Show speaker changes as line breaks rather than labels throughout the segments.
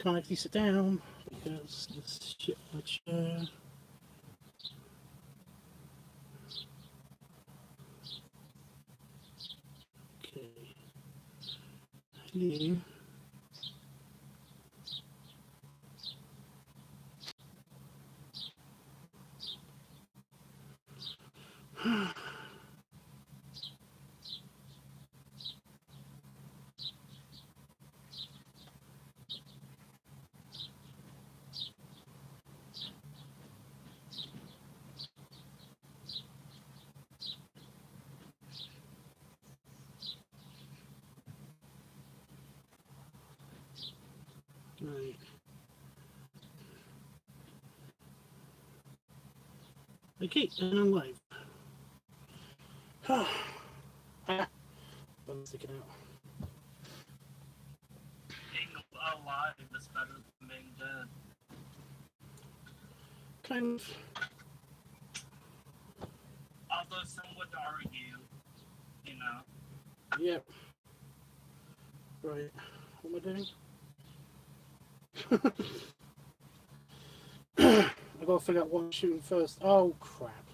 Can't actually sit down because this shit my chair. Okay. Hello. Right. Okay, and I'm live. I'm sticking out.
Being alive is better than being dead.
Kind of.
Although some would argue, you know.
Yep. Right. What am I doing? I've got to figure out what I'm shooting first. Oh, crap.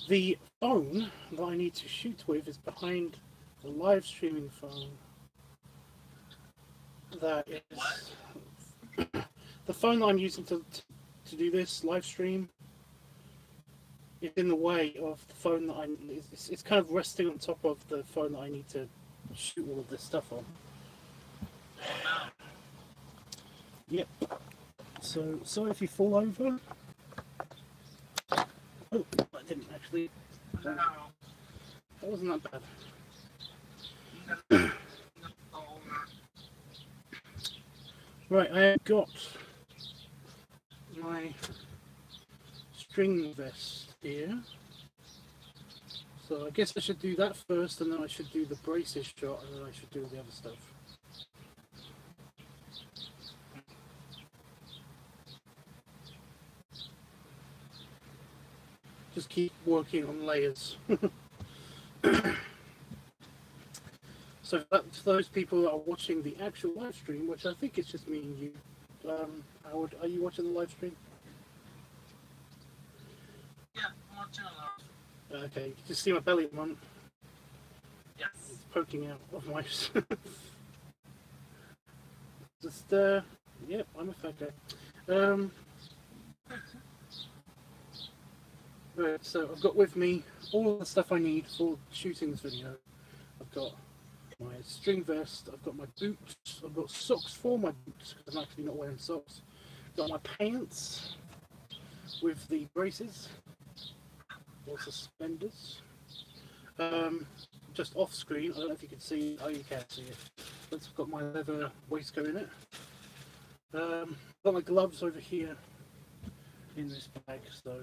The phone that I need to shoot with is behind the live streaming phone. That is...
What?
The phone that I'm using to do this live stream is in the way of the phone that it's kind of resting on top of the phone that I need to shoot all of this stuff on. Yep. So, sorry if you fall over. Oh, I didn't actually.
No.
That wasn't that bad.
No.
Right, I have got my string vest here. So I guess I should do that first, and then I should do the braces shot, and then I should do the other stuff. Just keep working on layers. So for those people that are watching the actual live stream, which I think it's just me and you, Howard, are you watching the live stream?
Yeah, I'm watching a lot.
Okay, you can just see my belly at the moment.
Yes.
It's poking out of my... Just, yep, I'm a fat guy. Right, so I've got with me all of the stuff I need for shooting this video. I've got my string vest, I've got my boots, I've got socks for my boots because I'm actually not wearing socks. I've got my pants with the braces or suspenders. Just off screen, I don't know if you can see, oh you can't see it, but I've got my leather waistcoat in it. I've got my gloves over here in this bag, so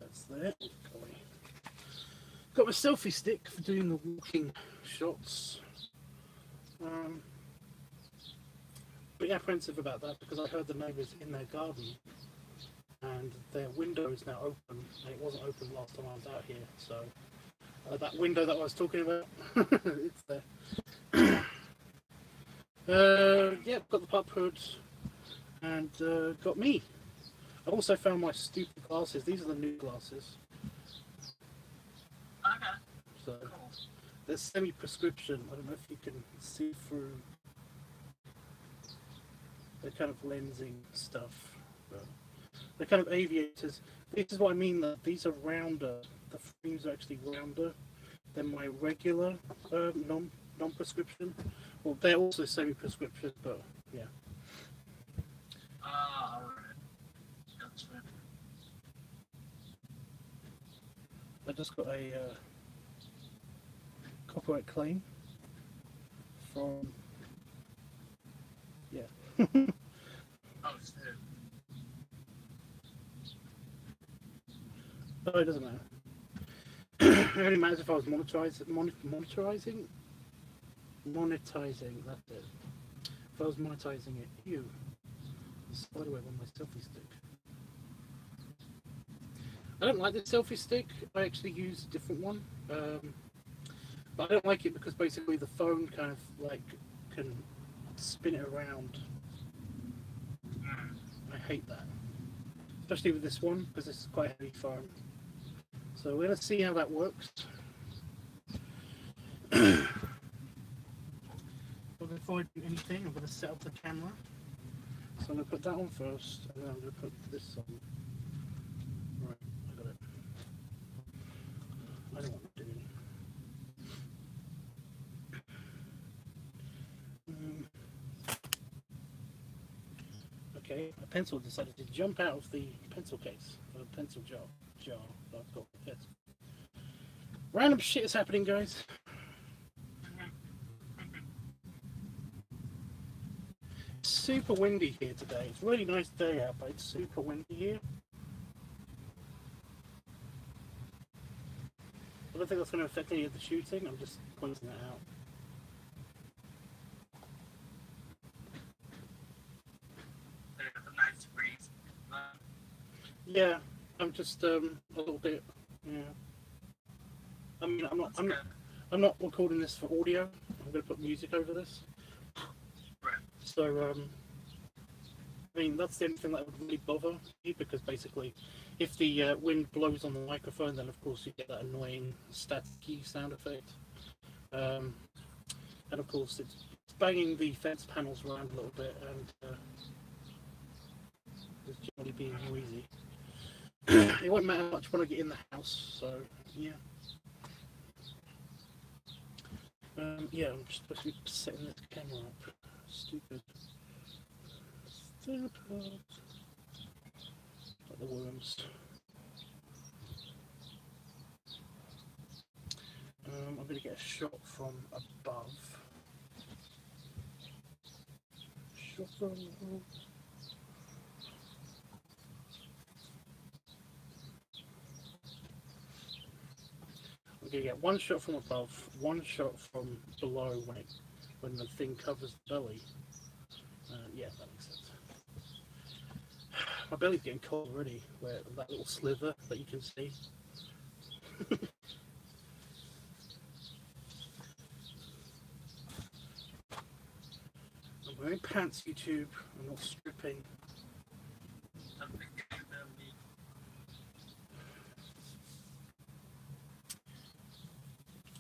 that's there. Got my selfie stick for doing the walking shots. Pretty apprehensive about that because I heard the neighbours in their garden and their window is now open, and it wasn't open last time I was out here, so that window that I was talking about, it's there. Yeah, got the pup hood and got me. I also found my stupid glasses. These are the new glasses.
Okay.
So
Cool.
they're semi-prescription. I don't know if you can see through. They're kind of lensing stuff. But they're kind of aviators. This is what I mean, that these are rounder. The frames are actually rounder than my regular non-prescription. Well, they're also semi-prescription, but yeah.
Alright. Gotcha.
I just got a copyright claim from, yeah.
Oh, shit.
Oh, it doesn't matter. It only matters if I was monetizing, that's it. If I was monetizing it. Ew. Spiderweb on my selfie stick. I don't like the selfie stick. I actually use a different one. But I don't like it because basically the phone kind of like can spin it around. I hate that, especially with this one because this is quite heavy foam. So we're going to see how that works. Before I do anything, I'm going to set up the camera. So I'm going to put that on first, and then I'm going to put this on. Right, I got it. I don't want to do Okay, a pencil decided to jump out of the pencil case, or the pencil jar that I've got. Yes. Random shit is happening, guys. It's super windy here today. It's a really nice day out, but it's super windy here. I don't think that's going to affect any of the shooting. I'm just pointing that out.
There's a nice breeze.
Yeah, I'm just a little bit. Yeah. I mean, I'm not recording this for audio. I'm going to put music over this.
Right.
So, I mean, that's the only thing that would really bother you, because basically, if the wind blows on the microphone, then of course you get that annoying staticky sound effect. And of course, it's banging the fence panels around a little bit, and it's generally being noisy. It won't matter much when I get in the house, so yeah. Yeah, I'm just supposed to be setting this camera up. Stupid. Like the worms. I'm going to get a shot from above. Shot from above. I'm going to get one shot from above, one shot from below when the thing covers the belly. Yeah, that makes sense. My belly's getting cold already, where that little sliver that you can see. I'm wearing pants, YouTube. I'm not stripping.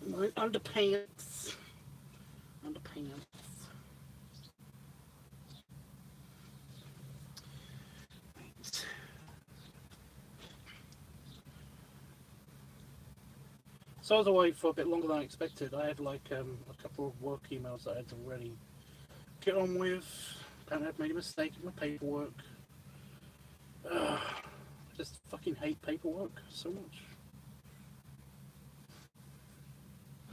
I'm wearing underpants. Underpants. So I was away for a bit longer than I expected. I had like a couple of work emails that I had to really get on with. Apparently I've made a mistake in my paperwork. I just fucking hate paperwork so much.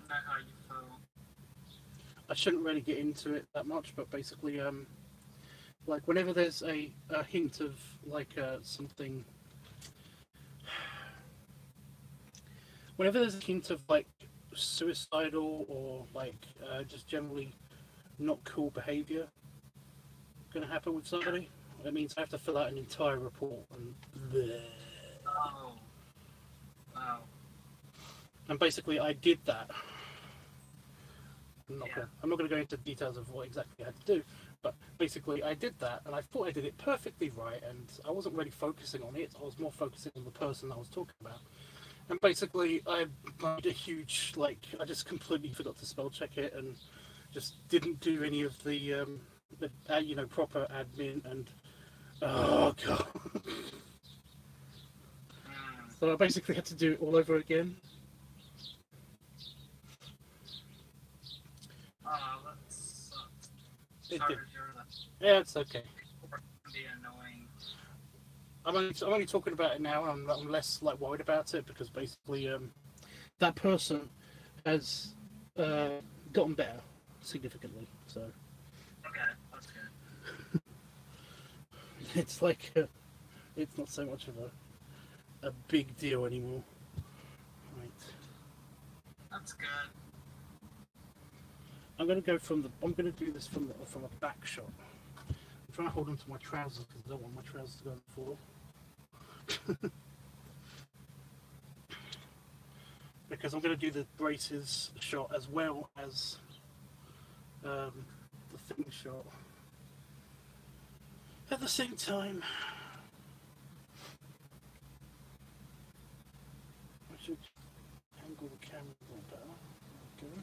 Is that how you feel?
I shouldn't really get into it that much, but basically, like whenever there's a hint of like something, whenever there's a hint of like suicidal or like just generally not cool behaviour going to happen with somebody, it means I have to fill out an entire report and bleh.
Oh.
And basically I did that. I'm not going to go into details of what exactly I had to do, but basically I did that, and I thought I did it perfectly right, and I wasn't really focusing on it. I was more focusing on the person I was talking about. And basically I made a huge, like, I just completely forgot to spell check it, and just didn't do any of the you know, proper admin, and oh god. So I basically had to do it all over again.
That sucks.
It
Sorry
did.
to hear that.
Yeah, it's okay.
Be annoying.
I'm only talking about it now, and I'm less like worried about it, because basically that person has gotten better significantly. So
Okay, that's good.
it's like it's not so much of a big deal anymore. Right.
That's good.
I'm going to go from the. I'm going to do this from a back shot. I'm trying to hold on to my trousers because I don't want my trousers to go on the floor. Because I'm going to do the braces shot as well as thing shot at the same time. I should angle the camera a little better. Okay.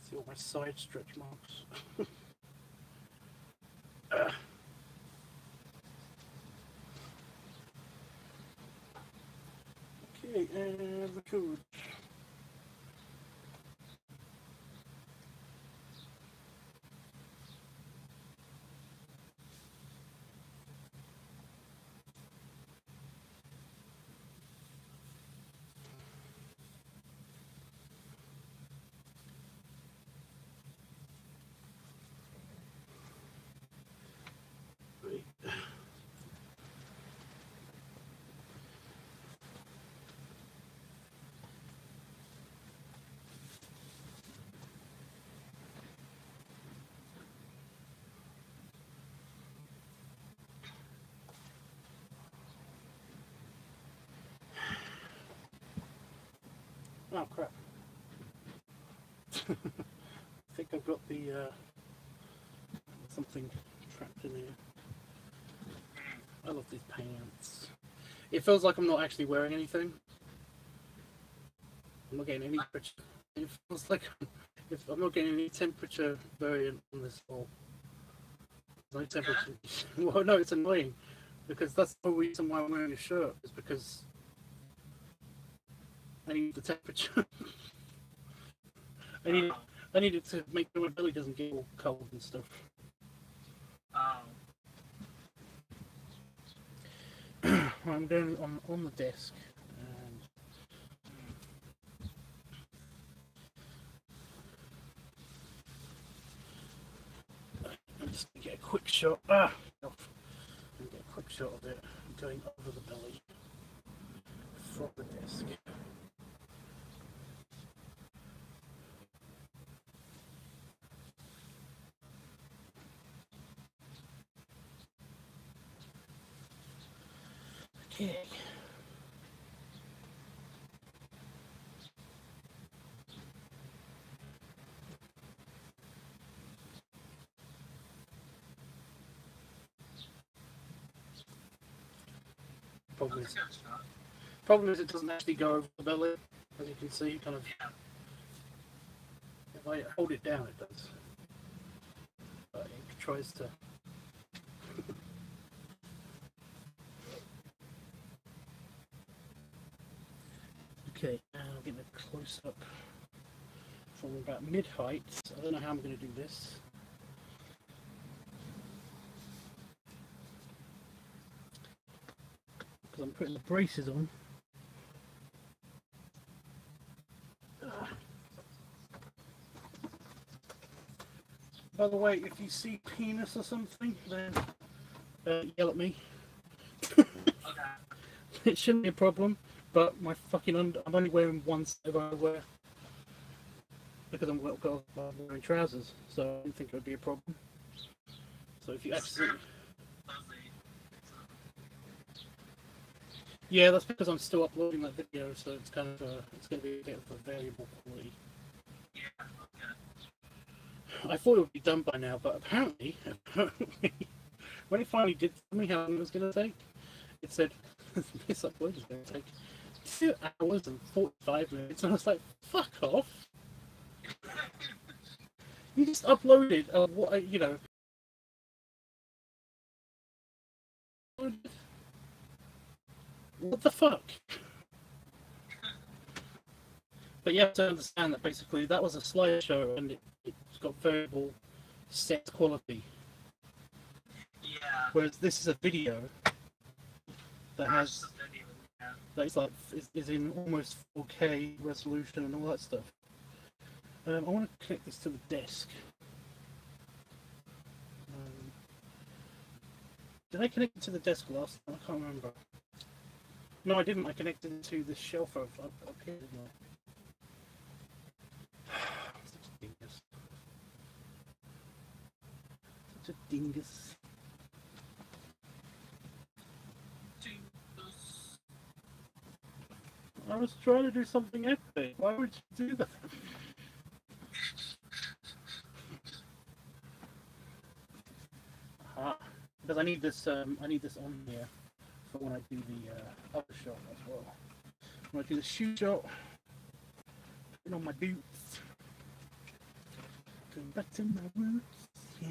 See all my side stretch marks. Okay, and record. Oh crap. I think I've got the something trapped in here. I love these pants. It feels like I'm not actually wearing anything. I'm not getting any temperature. It feels like I'm not getting any temperature variant on this wall. No temperature. Well, no, it's annoying because that's the reason why I'm wearing a shirt, is because I need the temperature. I need it to make sure my belly doesn't get all cold and stuff. I'm going on the desk, and I'm just gonna get a quick shot. Get a quick shot of it going over the belly from the desk. Okay. Problem is it doesn't actually go over the belly, as you can see. Kind of. If I hold it down, it does. But it tries to. Okay, now I'm getting a close up from about mid height. I don't know how I'm going to do this. Because I'm putting the braces on. By the way, if you see penis or something, then yell at me. It shouldn't be a problem, but my fucking I'm only wearing one set of underwear because I'm wearing trousers, so I didn't think it would be a problem. So if you accidentally... Yeah, that's because I'm still uploading that video, so it's kind of it's going to be a bit of a variable quality. I thought it would be done by now, but apparently when it finally did tell me how long it was going to take, it said this upload is going to take 2 hours and 45 minutes, and I was like, fuck off. You just uploaded what, you know. What the fuck? But you have to understand that basically that was a slideshow and it's got variable set quality.
Yeah.
Whereas this is a video that has that is in almost 4K resolution and all that stuff. I want to connect this to the desk. Did I connect it to the desk last time? I can't remember. No, I didn't. I connected it to the shelf up here, didn't I? Such a dingus. Such a dingus. I was trying to do something epic. Why would you do that? Because I need this on here for when I do the other shot as well. When I do the shoe shot, putting on my boots, going back to my roots. Yeah.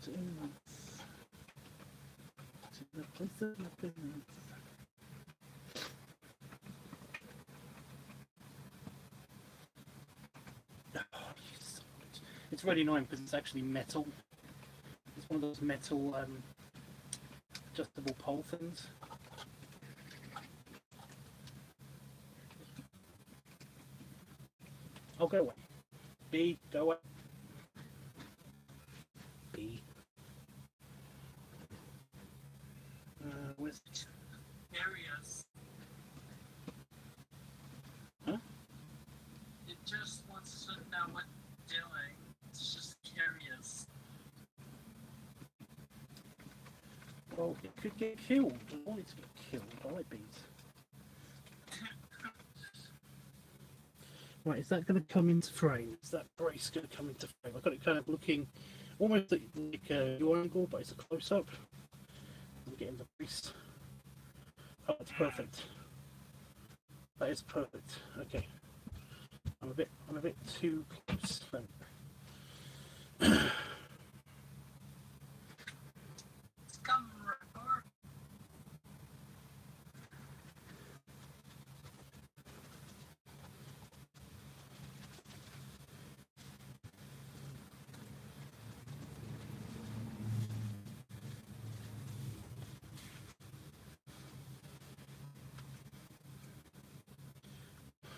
To the place of my parents. It's really annoying because it's actually metal. It's one of those metal adjustable pole things. Oh, go away. B, go away. B. Where's it?
Areas.
Huh?
It just wants to know what you're doing. It's just curious.
Well, it could get killed. I want it to get killed. I like bees. Right, is that going to come into frame? Is that brace going to come into frame? I've got it kind of looking almost like a new angle, but it's a close-up. I'm getting the brace. Oh, that's perfect. That is perfect. Okay. I'm a bit too close.
It's coming right.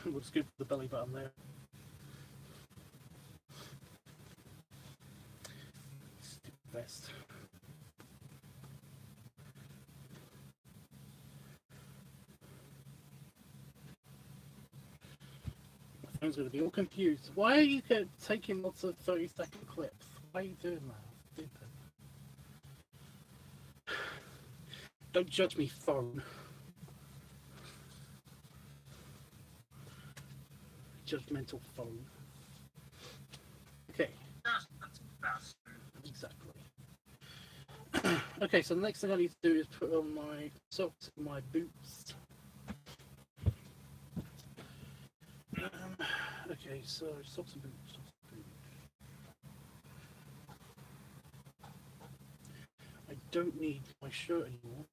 We'll just go for the belly button there. Stupid vest. My phone's going to be all confused. Why are you taking lots of 30-second clips? Why are you doing that? Stupid. Don't judge me, phone. Judgmental phone. Okay.
That's faster.
Exactly. Okay, so the next thing I need to do is put on my socks and my boots. Okay, so socks and boots. I don't need my shirt anymore.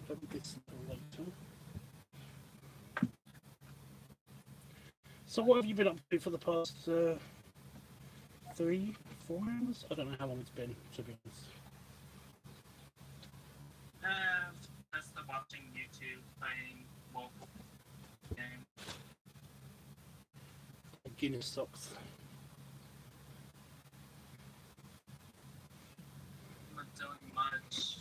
I'll do this later. So what have you been up to for the past 3-4 hours? I don't know how long it's been, to be honest.
Just watching YouTube, playing local game.
Guinness socks.
I'm not doing much.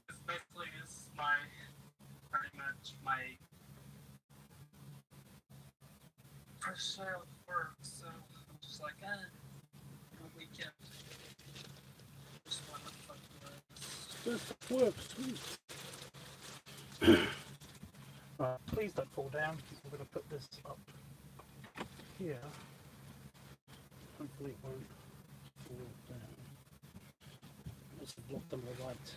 Especially it's pretty much my first day of work, so I'm just like, a weekend. Just want to fuck
Just work, sweet. Right, please don't fall down. I'm going to put this up here. Hopefully it won't fall down. Let's block them all right.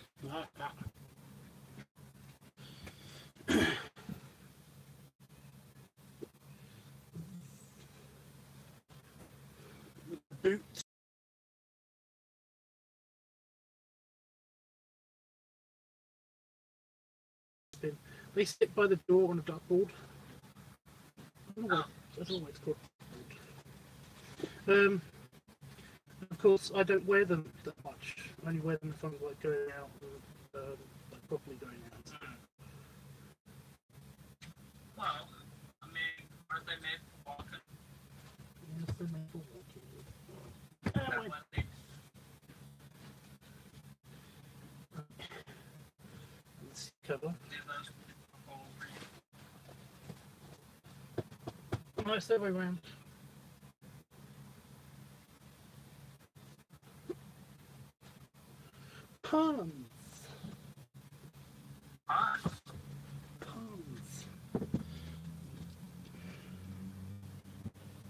Boots. They sit by the door on a dartboard. That's all it's called. Of course, I don't wear them that much. I only wear them if I'm like going out and like properly going out.
well, I mean, aren't they made for walking?
Yes, they're made for walking.
That what they
Let's cover.
do those over.
No, it's the other way around. puns.
Ah,
Puns.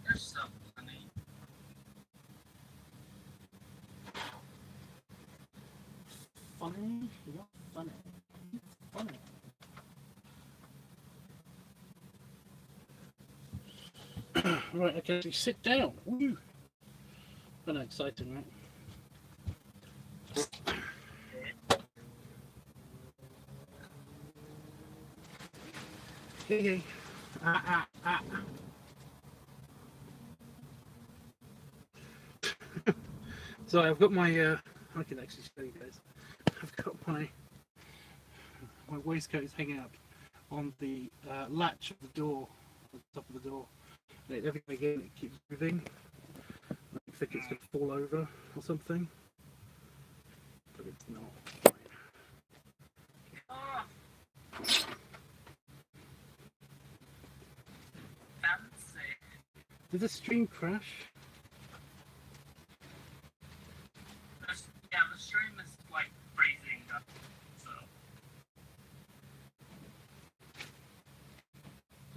you're so funny.
Funny? You're funny. It's funny. Right, I can actually sit down. Woo! Kind of exciting, right? Hey, hey. Ah, ah, ah. So I've got my, I can actually show you guys. I've got my waistcoat is hanging up on the latch of the door, at the top of the door. And every time again it keeps moving. I think it's going to fall over or something. But it's not.
Oh, fancy.
Did the stream crash?
Yeah, the stream is like freezing up, so.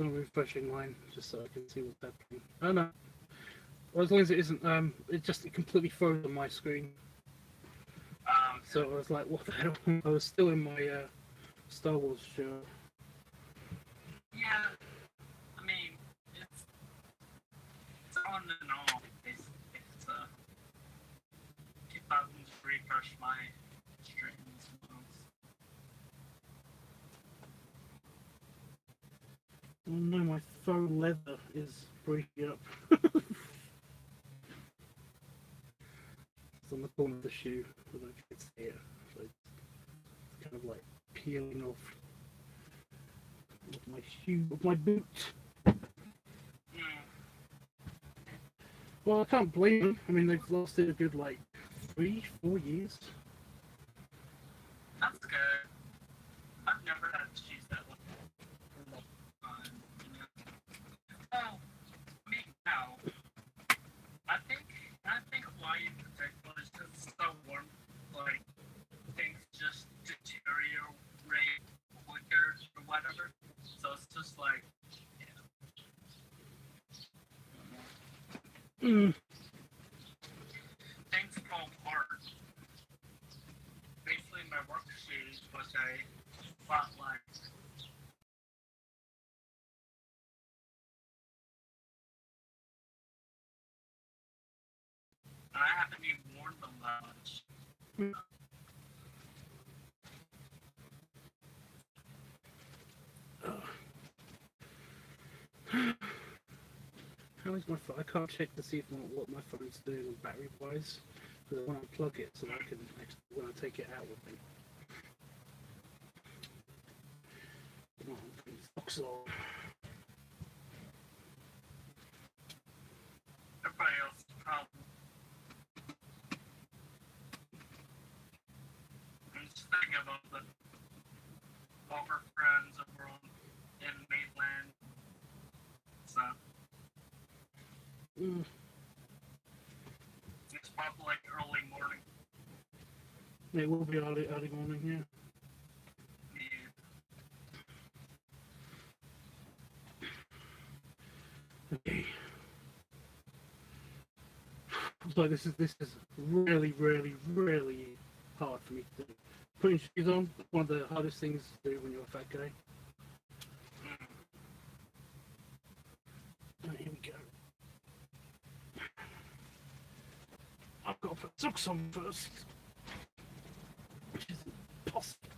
I'm refreshing mine just so I can see what's happening. Oh no. Well, as long as it isn't, it completely froze on my screen. So I was like, what the hell? I was still in my Star Wars shirt.
Yeah, I mean, it's on and off, basically. So, keep having to refresh my streams once.
Oh no, my faux leather is breaking up. It's on the corner of the shoe, but I can't see it. So it's kind of like peeling off my shoe, my boot. Well, I can't blame them. I mean, they've lasted a good like 3-4 years.
That's good. I've never had to use that one for a long time, you know. Oh, I mean, no. I think why in particular is because it's so warm, like, things just deteriorate quicker or whatever. So it's just like,
Mm.
things fall apart. Basically, my work shoes, which I bought like I haven't even worn them that much.
How is my phone? I can't check to see if what my phone's doing battery wise. Because I want to unplug it so that I can actually, when I take it out with me. Come on, put these socks on.
Everybody else's problem. I'm just thinking about all our friends over in mainland. So
Mm.
it's probably like early morning.
It will be early morning, yeah. Okay. So this is really, really, really hard for me to do. Putting shoes on, one of the hardest things to do when you're a fat guy. Right, here we go. I've got to put socks on first, which is impossible.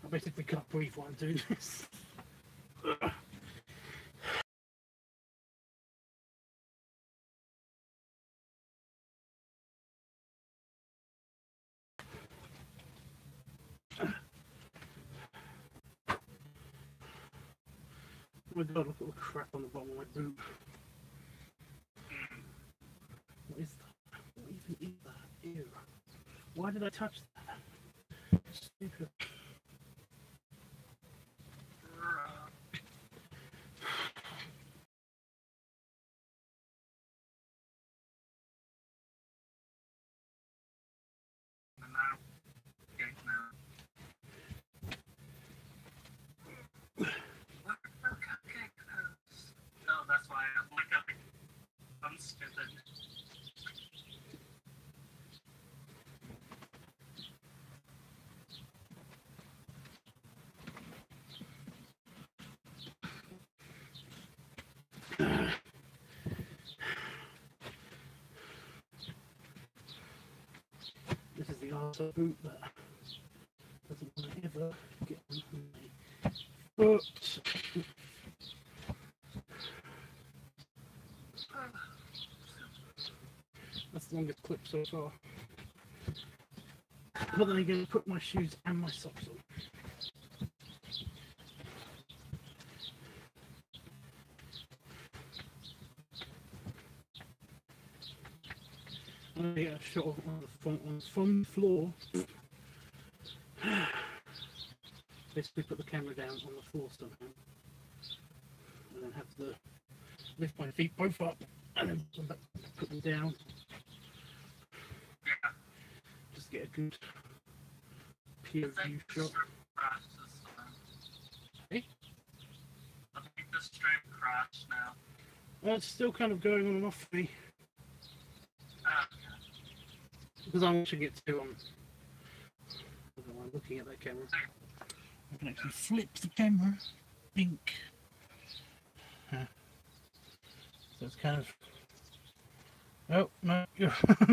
I basically can't breathe while I'm doing this. Oh my god, look at all the crap on the bottom of my boot. What is that? What even is that? Ew. Why did I touch that? Stupid.
No, that's why I'm like I'm stupid.
This is the arsehole boot that doesn't want to ever get on my foot. That's the longest clip so far. But then I'm going to put my shoes and my socks on. I'm going to get a shot of from the floor. Basically put the camera down on the floor somehow. And then have to lift my feet both up and then put them down. Just get a good POV shot. Hey?
I think the stream crashed now.
Well, it's still kind of going on and off for me.
Okay.
Because I'm watching it too. I'm looking at that camera. I can actually flip the camera. Bink. So it's kind of. Oh no!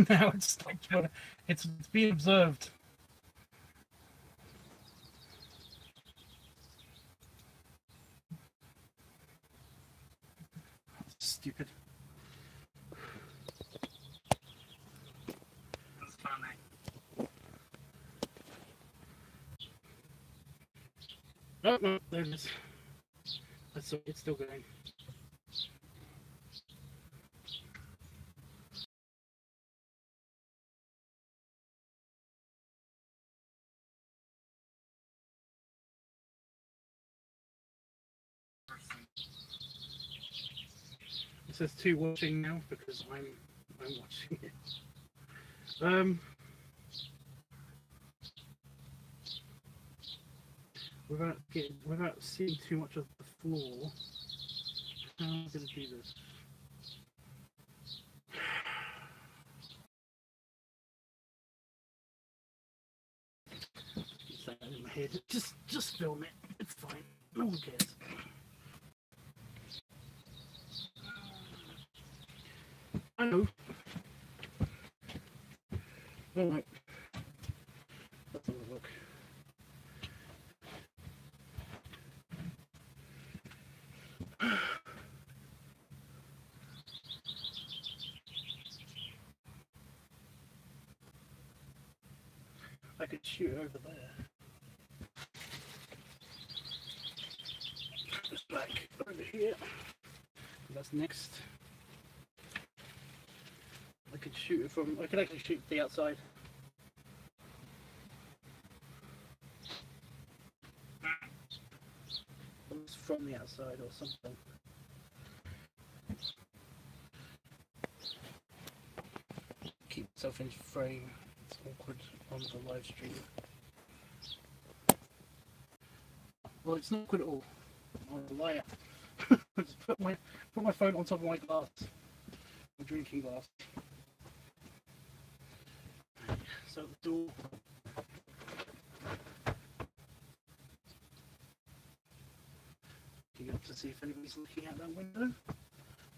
Now it's stopped. It's being observed. That's stupid.
That's funny.
Oh no! There it is. It's still going. It says 2 watching now because I'm watching it. Without seeing too much of the floor, how am I going to do this? Keep saying that in my head. Just film it. It's fine. No one cares. I know. Alright. Let's have a look. I could shoot over there. Just back over here. That's next. I could shoot it from. I could actually shoot the outside. From the outside or something. Keep myself in frame. It's awkward on the live stream. Well, it's not good at all. I'm a liar. Just put my phone on top of my glass, my drinking glass. So the door. Looking up to see if anybody's looking out that window.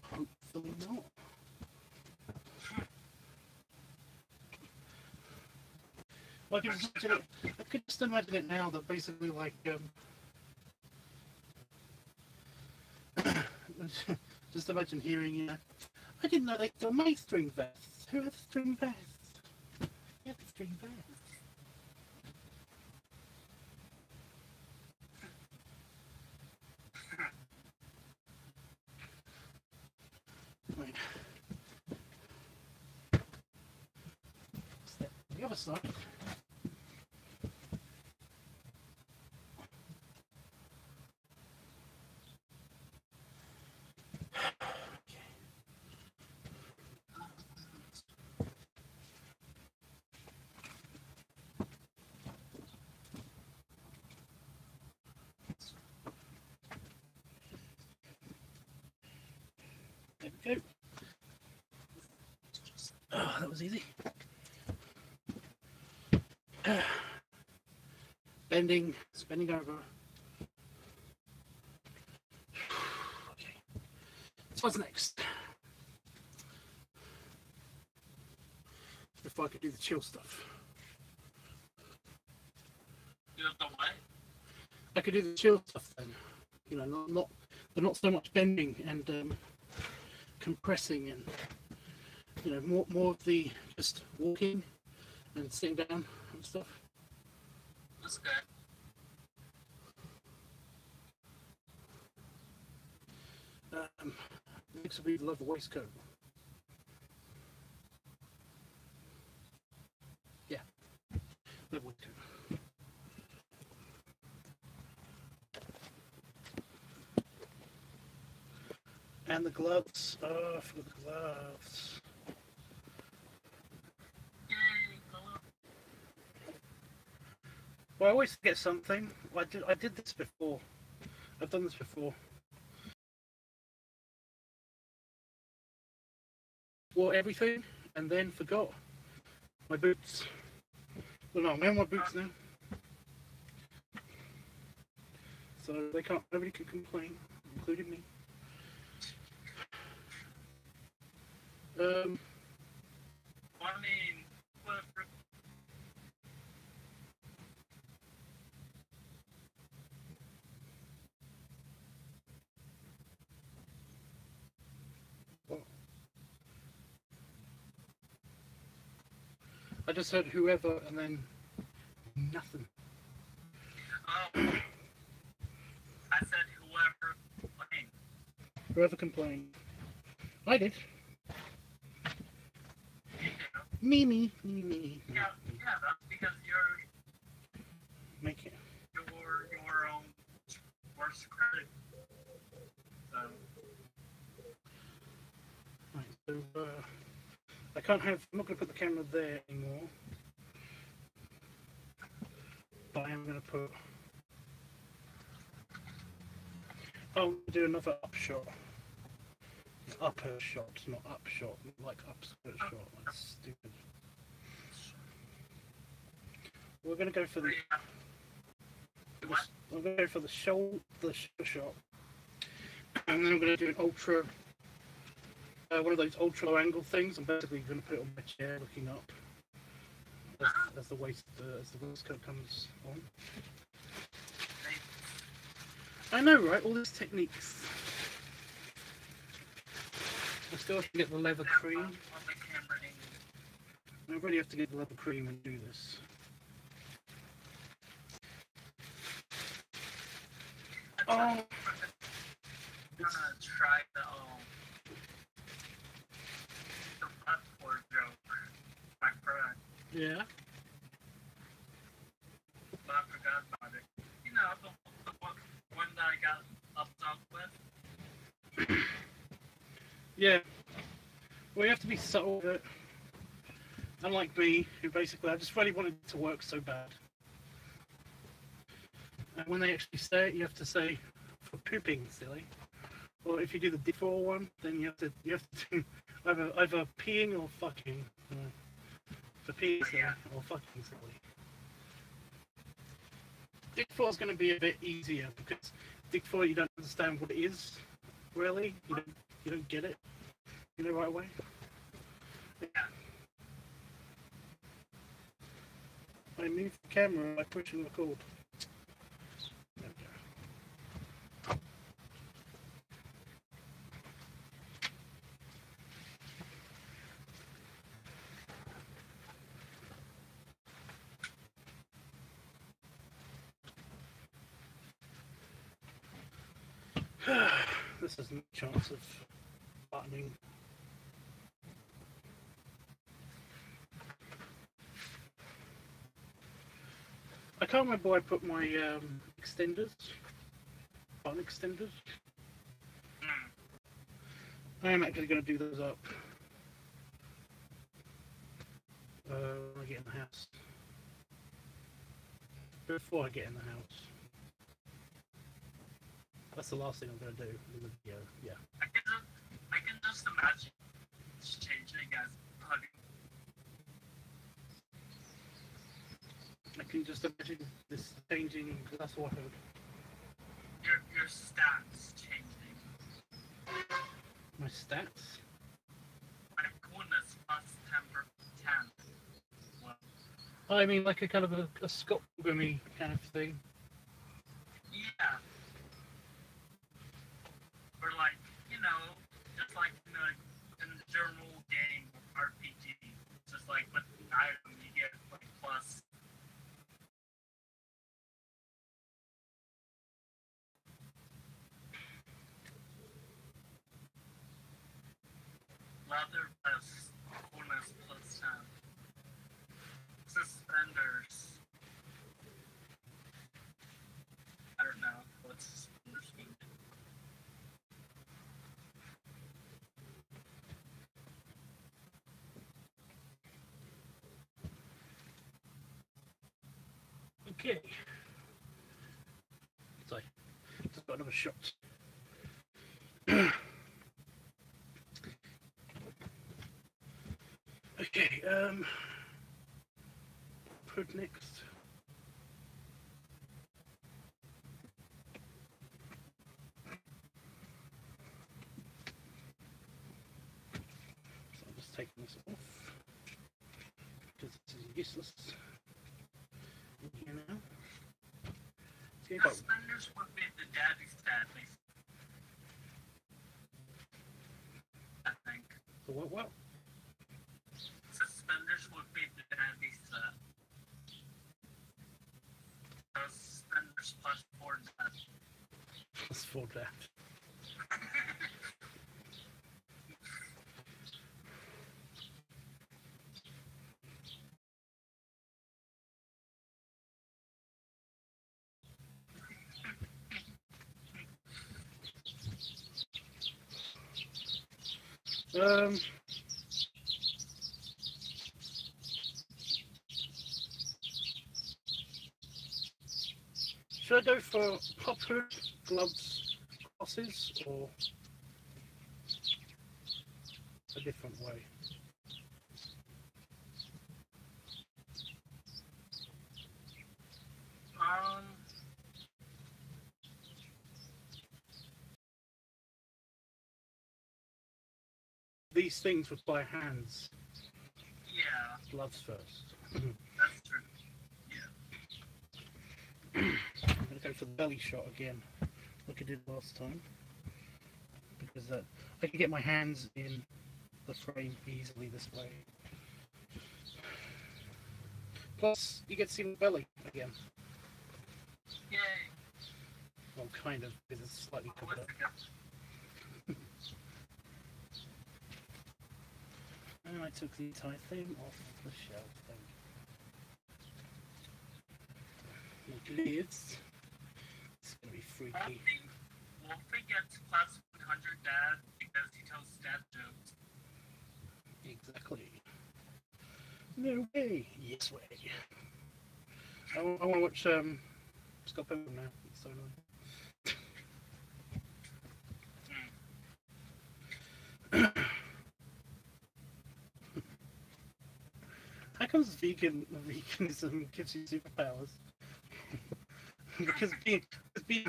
Hopefully not. Well, I could just imagine it now that basically like just imagine hearing, you know, I didn't know they still make string vests. Who has string vests? Yeah, string vests. the other side. There we go. Oh, that was easy. Bending, bending over. Okay. So what's next? If I could do the chill stuff.
Do the what?
I could do the chill stuff then. You know, not so much bending and compressing and you know more of the just walking and sitting down and stuff.
That's good.
Next would be the leather waistcoat. Yeah, leather waistcoat. And the gloves. Oh, I forgot the gloves.
Yay, hello.
Well, I always forget something. I did this before. I've done this before. Wore everything and then forgot my boots. Well, no, I'm wearing my boots now. So nobody can complain, including me.
I mean, whatever.
I just heard whoever and then nothing.
I said whoever complained.
Whoever complained. I did.
You know.
Me.
Yeah, that's because you're
Make it.
your own worst critic. So,
Right, so I'm not going to put the camera there anymore. But I am going to put. I'll do another up shot. Upper shot, not up shot, like upskirt shot. That's stupid. We're going to go for the.
what?
I'm going to go for the shoulder shot, and then I'm going to do an ultra. One of those ultra low angle things. I'm basically going to put it on my chair, looking up as the waistcoat comes on. I know, right? All these techniques. I still have to get the leather cream.
On the camera angle.
I really have to get the leather cream and do this. Oh,
I'm gonna try the passport joke. My friend.
yeah.
But I forgot about it. You know, the one that I got upset with.
Yeah. Well, you have to be subtle with it. Unlike me, who basically, I just really wanted it to work so bad. And when they actually say it, you have to say, for pooping, silly. Or if you do the default one, then you have to do either peeing or fucking. For peeing silly or fucking silly. Default is going to be a bit easier because default you don't understand what it is, really. You don't get it in the right way. I move the camera by pushing the cord. There we go. This has no chance of buttoning. can't remember where I put my extenders. Button extenders. I am actually going to do those up when I get in the house. Before I get in the house. That's the last thing I'm going to do in the video, yeah.
I can just imagine it's changing as hugging.
I can just imagine this changing, that's what I heard.
Your stats changing.
My stats?
My coolness plus 10. Well,
I mean, like a kind of a Scott Pilgrim-y kind of thing.
yeah. Or like, just like in the general game or RPG, just like with the item you get like plus. Leather vest, coolness plus 10. Suspenders. I don't know what suspenders mean.
Okay. Sorry, just got another shot. Okay, put next. So I'm just taking this off because this is useless. In here now. See, I got
Suspenders would be the daddy stat, I think.
the what?
Suspenders would be the daddy stat. Suspenders plus 4 dash.
Plus 4 dash. Should I go for pop hood, gloves, crosses, or a different way? These things require hands.
Yeah.
Gloves first.
That's true. Yeah.
I'm going to go for the belly shot again, like I did last time. Because I can get my hands in the frame easily this way. Plus, you get to see my belly again.
Yay.
Well, kind of, because it's slightly covered up. And I took the entire thing off the shelf. My gloves. It's going to be freaky.
Wolfie gets plus 100 dad because he tells dad jokes.
Exactly. No way. Yes way. I want to watch Scott Pilgrim now. It's so annoying. How comes veganism gives you superpowers? because being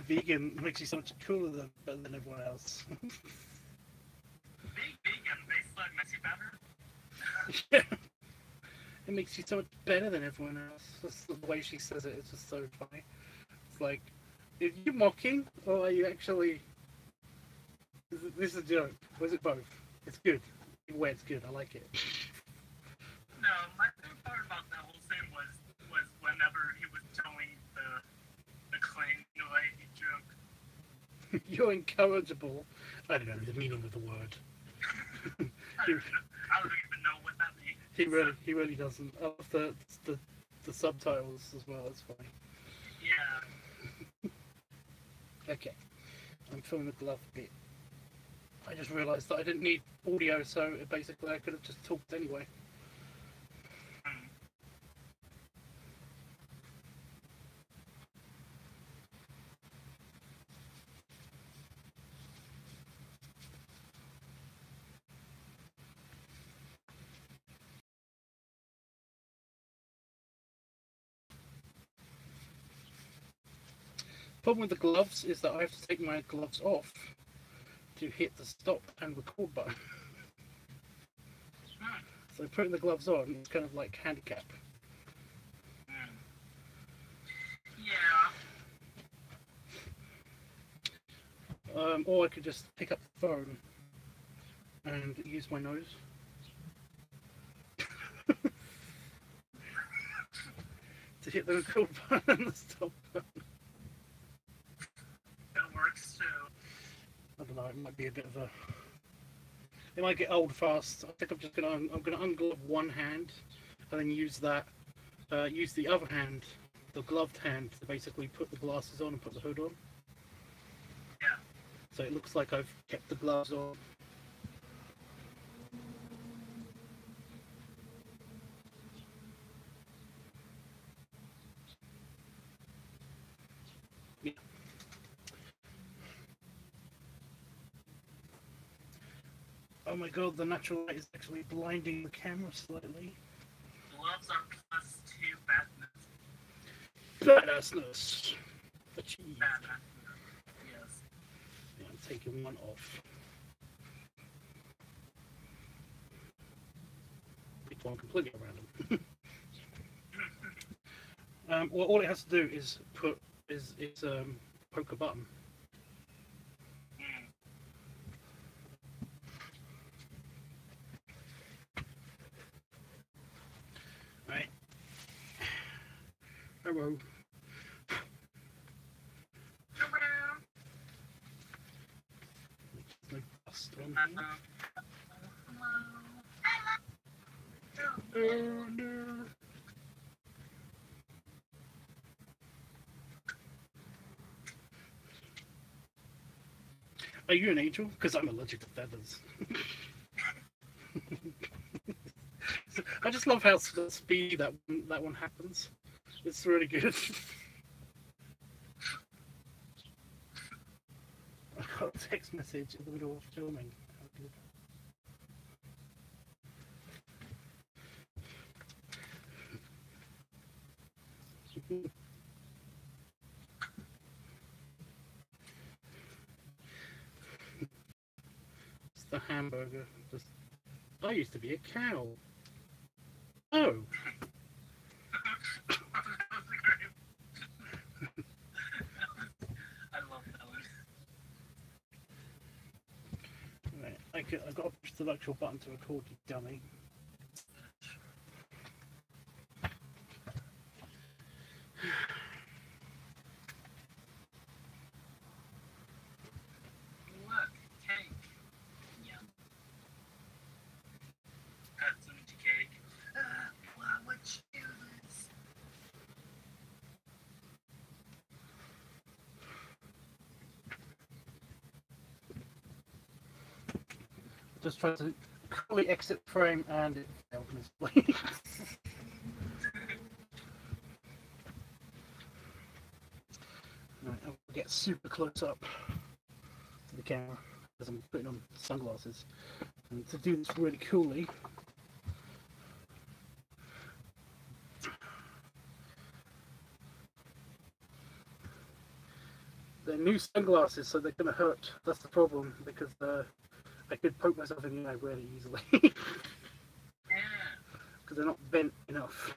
vegan makes you so much cooler than everyone else.
Being vegan makes like messy better.
Yeah. It makes you so much better than everyone else. That's the way she says it. It's just so funny. It's like, are you mocking or are you actually? This is a joke. Or is it both? It's good. Either way, it's good. I like it.
No, my favorite part about that whole thing was whenever he was telling the claim the way he joked.
You're incorrigible. I don't know the meaning of the word.
I don't even know what that means.
He really doesn't. I love the subtitles as well. It's funny.
Yeah.
Okay, I'm filming the glove bit. I just realised that I didn't need audio, so basically I could have just talked anyway.
Hmm.
Problem with the gloves is that I have to take my gloves off to hit the stop and record button.
Hmm.
So putting the gloves on is kind of like handicap.
Hmm. Yeah.
Or I could just pick up the phone and use my nose. To hit the record button and the stop button.
That works too.
I don't know, it might be a bit of a... It might get old fast. I think I'm gonna unglove one hand and then use that, use the other hand, the gloved hand, to basically put the glasses on and put the hood on.
Yeah.
So it looks like I've kept the gloves on. Yeah. Oh my god, the natural light is actually blinding the camera slightly.
Gloves are +2 badness.
Badassness! Achieved.
Badness. Yes.
Yeah, I'm taking one off. It's one completely random. Well, all it has to do is poke a button.
Hmm.
Right. Hello. There's no dust on here. Oh no. Are you an angel? Because I'm allergic to feathers. I just love how speedy that one happens. It's really good. I got a text message in the middle of filming. How good. It's the hamburger. Just, I used to be a cow. Oh.
I love that one.
Right. I've got to push the actual button to record, you dummy.
Look, cake. Yum. Got some cake. Wow, what choose?
Just tried to quickly exit frame and it failed miserably. Right, I'll get super close up to the camera because I'm putting on sunglasses. And to do this really coolly, they're new sunglasses, so they're going to hurt. That's the problem, because I could poke myself in the eye really easily. Because
Yeah.
they're not bent enough.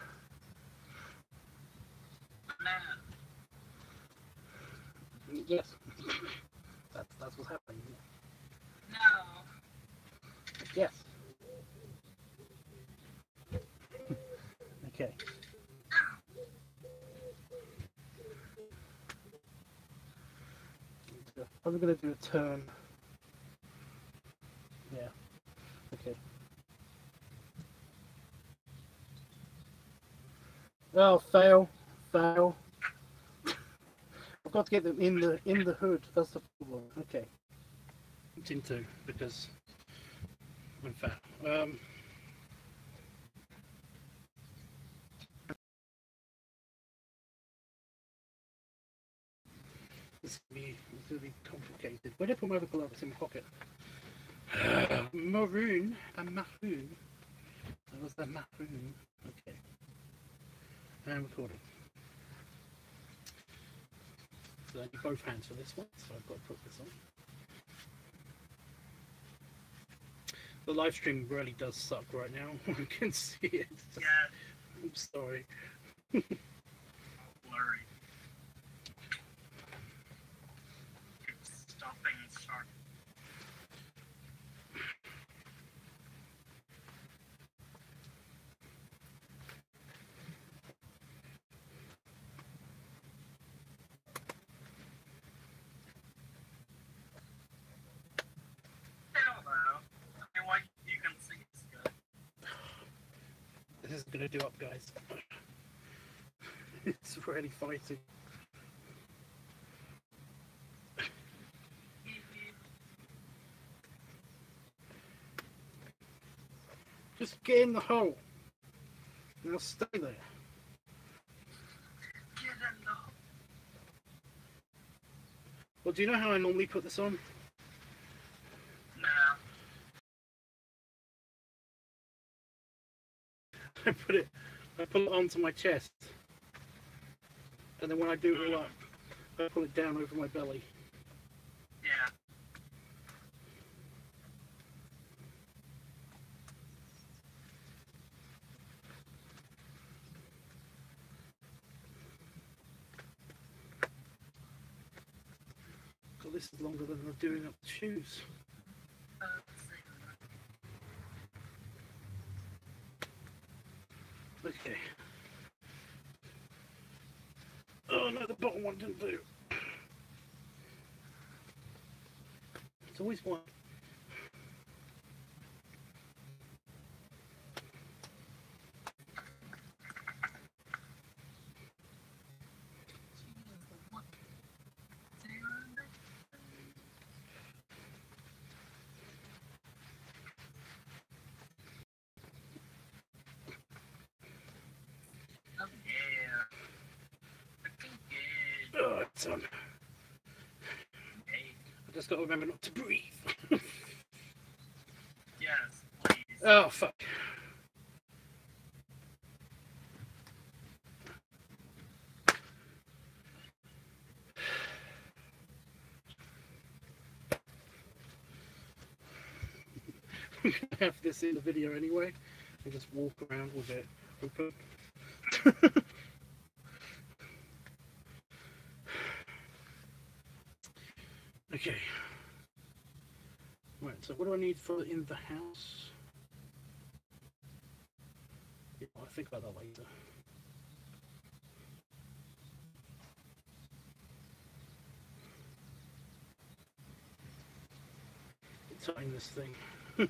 Man.
Yes. That's what's happening.
No.
Yes. Okay. I'm going to do a turn. Yeah. Okay. Oh, fail. Fail. got to get them in the hood. That's the problem. Okay. It's into because I'm fat. It's gonna be complicated. Where did I put my other glove? It's in my pocket. Maroon. A maroon. That was the maroon. Okay. And recording. So I need both hands for this one, so I've got to put this on. The live stream really does suck right now. I can see it.
Yeah.
I'm sorry.
Blurry. It's stopping and starting. I don't know. I mean, like, you can see it's good.
This is gonna do up, guys. It's really fighting. Just get in the hole. Now stay there.
Get in the...
Well, do you know how I normally put this on?
Nah.
I put it onto my chest, and then when I do it all up, I pull it down over my belly.
Yeah.
God, this is longer than I'm doing up the shoes. Okay. Oh no, the bottom one didn't do. It's always one.
Oh, yeah. Looking good.
Oh, it's on.
Hey.
I just got to remember not to breathe.
Yes, please.
Oh, fuck. I'm going to have this in the video anyway, and just walk around with it open. Okay. Right, so what do I need for in the house? Yeah, I'll think about that later. Tighten this thing. My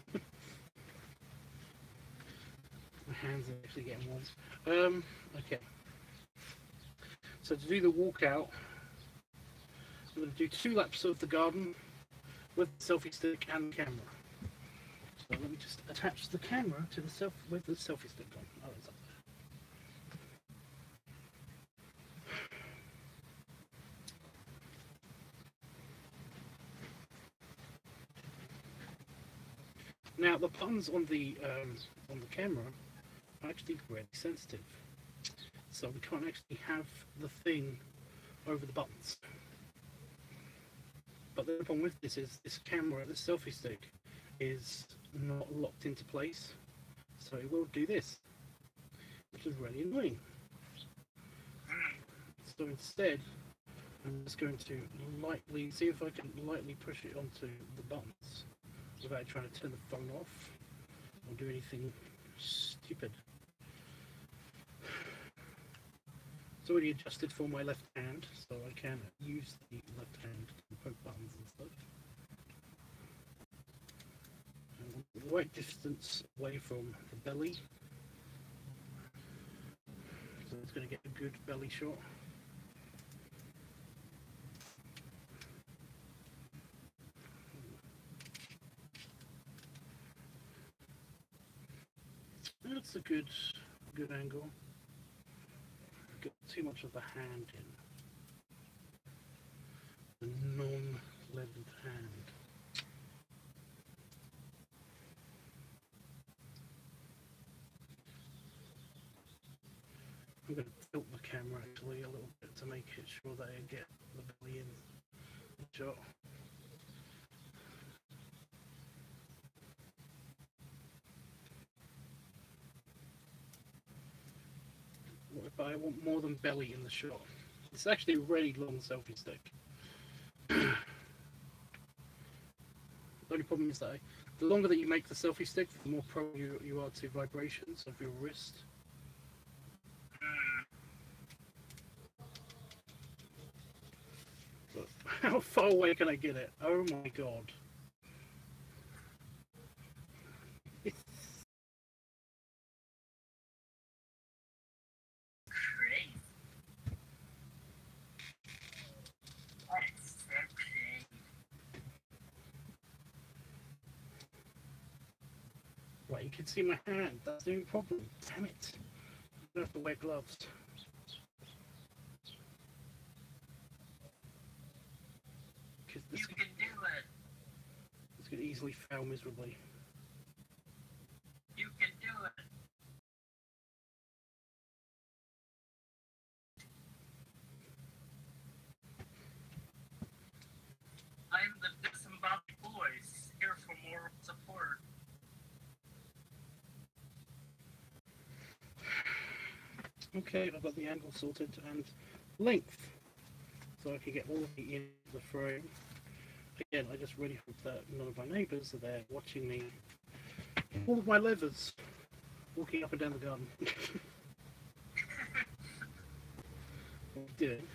hands are actually getting warm. Okay. So to do the walkout, I'm going to do 2 laps of the garden with the selfie stick and the camera. So let me just attach the camera to the with the selfie stick on. Oh, it's up there. Now the buttons on the camera are actually really sensitive, so we can't actually have the thing over the buttons. But the problem with this is this camera, the selfie stick, is not locked into place, so it will do this, which is really annoying. So instead, I'm just going to lightly see if I can lightly push it onto the buttons without trying to turn the phone off or do anything stupid. It's already adjusted for my left hand, so I can use the left hand to poke buttons and stuff. And the right distance away from the belly, so it's going to get a good belly shot. that's a good angle. Got too much of the hand in. The non-leathered hand. I'm going to tilt the camera actually a little bit to make it sure that I get the belly in the shot. But I want more than belly in the shot. It's actually a really long selfie stick. The only problem is that the longer that you make the selfie stick, the more prone you are to vibrations of your wrist. But how far away can I get it? Oh my god.
Crazy. That's so crazy.
Right, you can see my hand. That's the only problem. Damn it. I'm gonna have to wear gloves. Because
You can do it.
this could easily fail miserably.
You can do it. I'm the disembodied voice, here for moral support.
Okay, I've got the angle sorted and length. So I can get all of it in the frame. Again, I just really hope that none of my neighbours are there watching me. All of my leathers walking up and down the garden. What are you doing?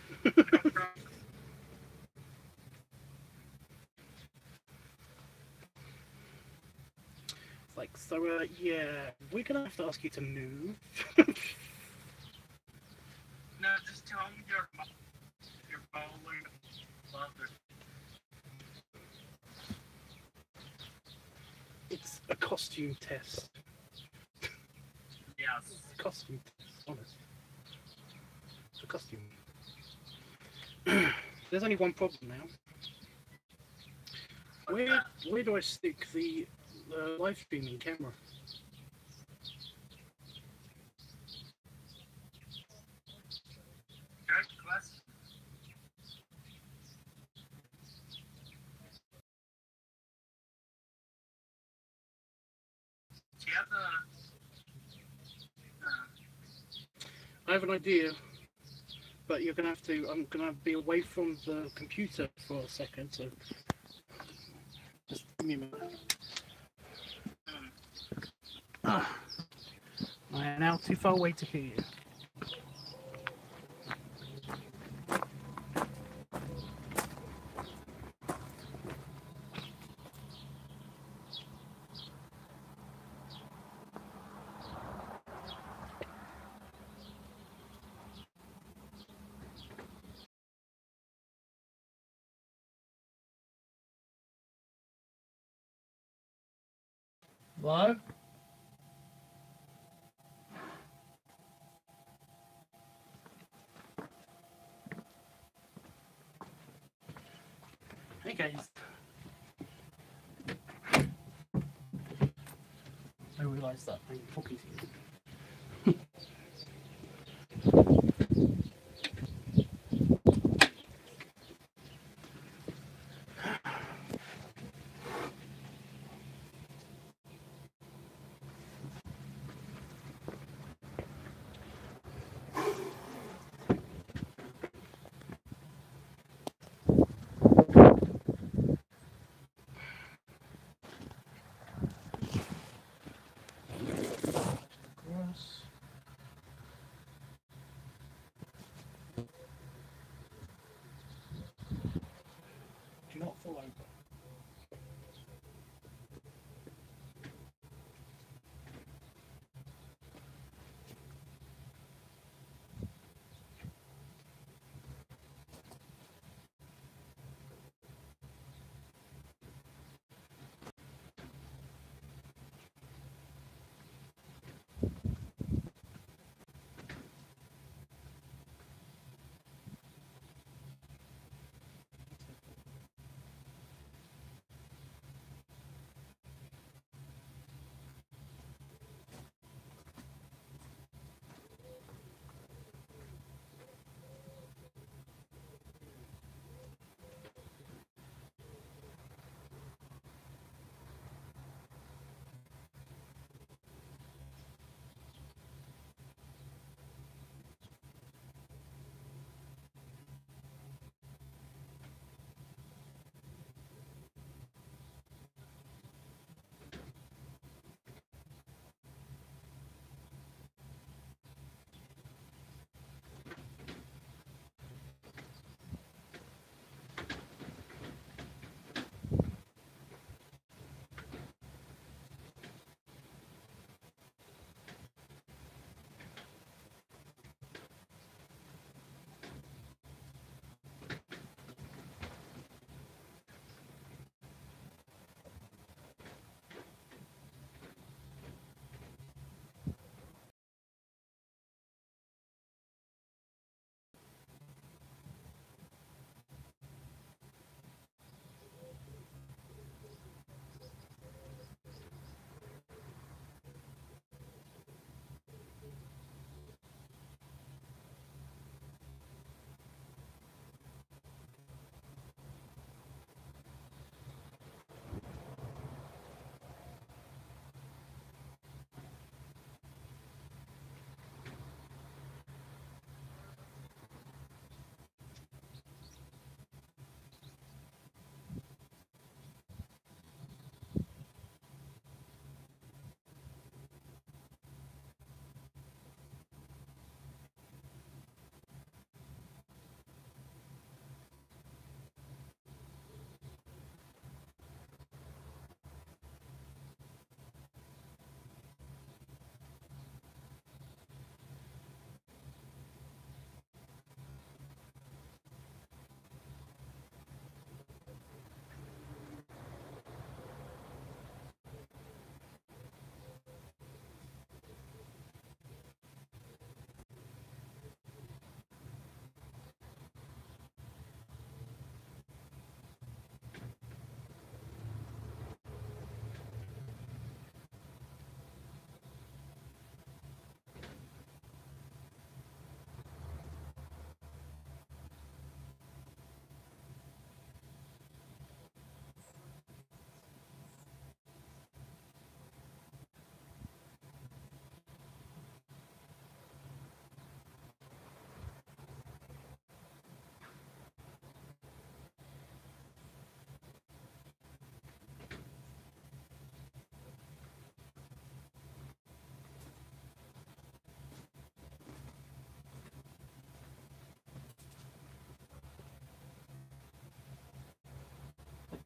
It's like, so yeah, we're gonna have to ask you to move.
No, just tell me you're following mother.
It's a costume test.
Yes.
It's a costume test, honest. It's a costume. There's only one problem now. Where do I stick the live streaming camera?
Good question. Do you have
I have an idea, but you're gonna have to. I'm gonna be away from the computer for a second, so just give me a minute. I am now too far away to hear you. Hello? Hey guys. I realised that I'm talking to you.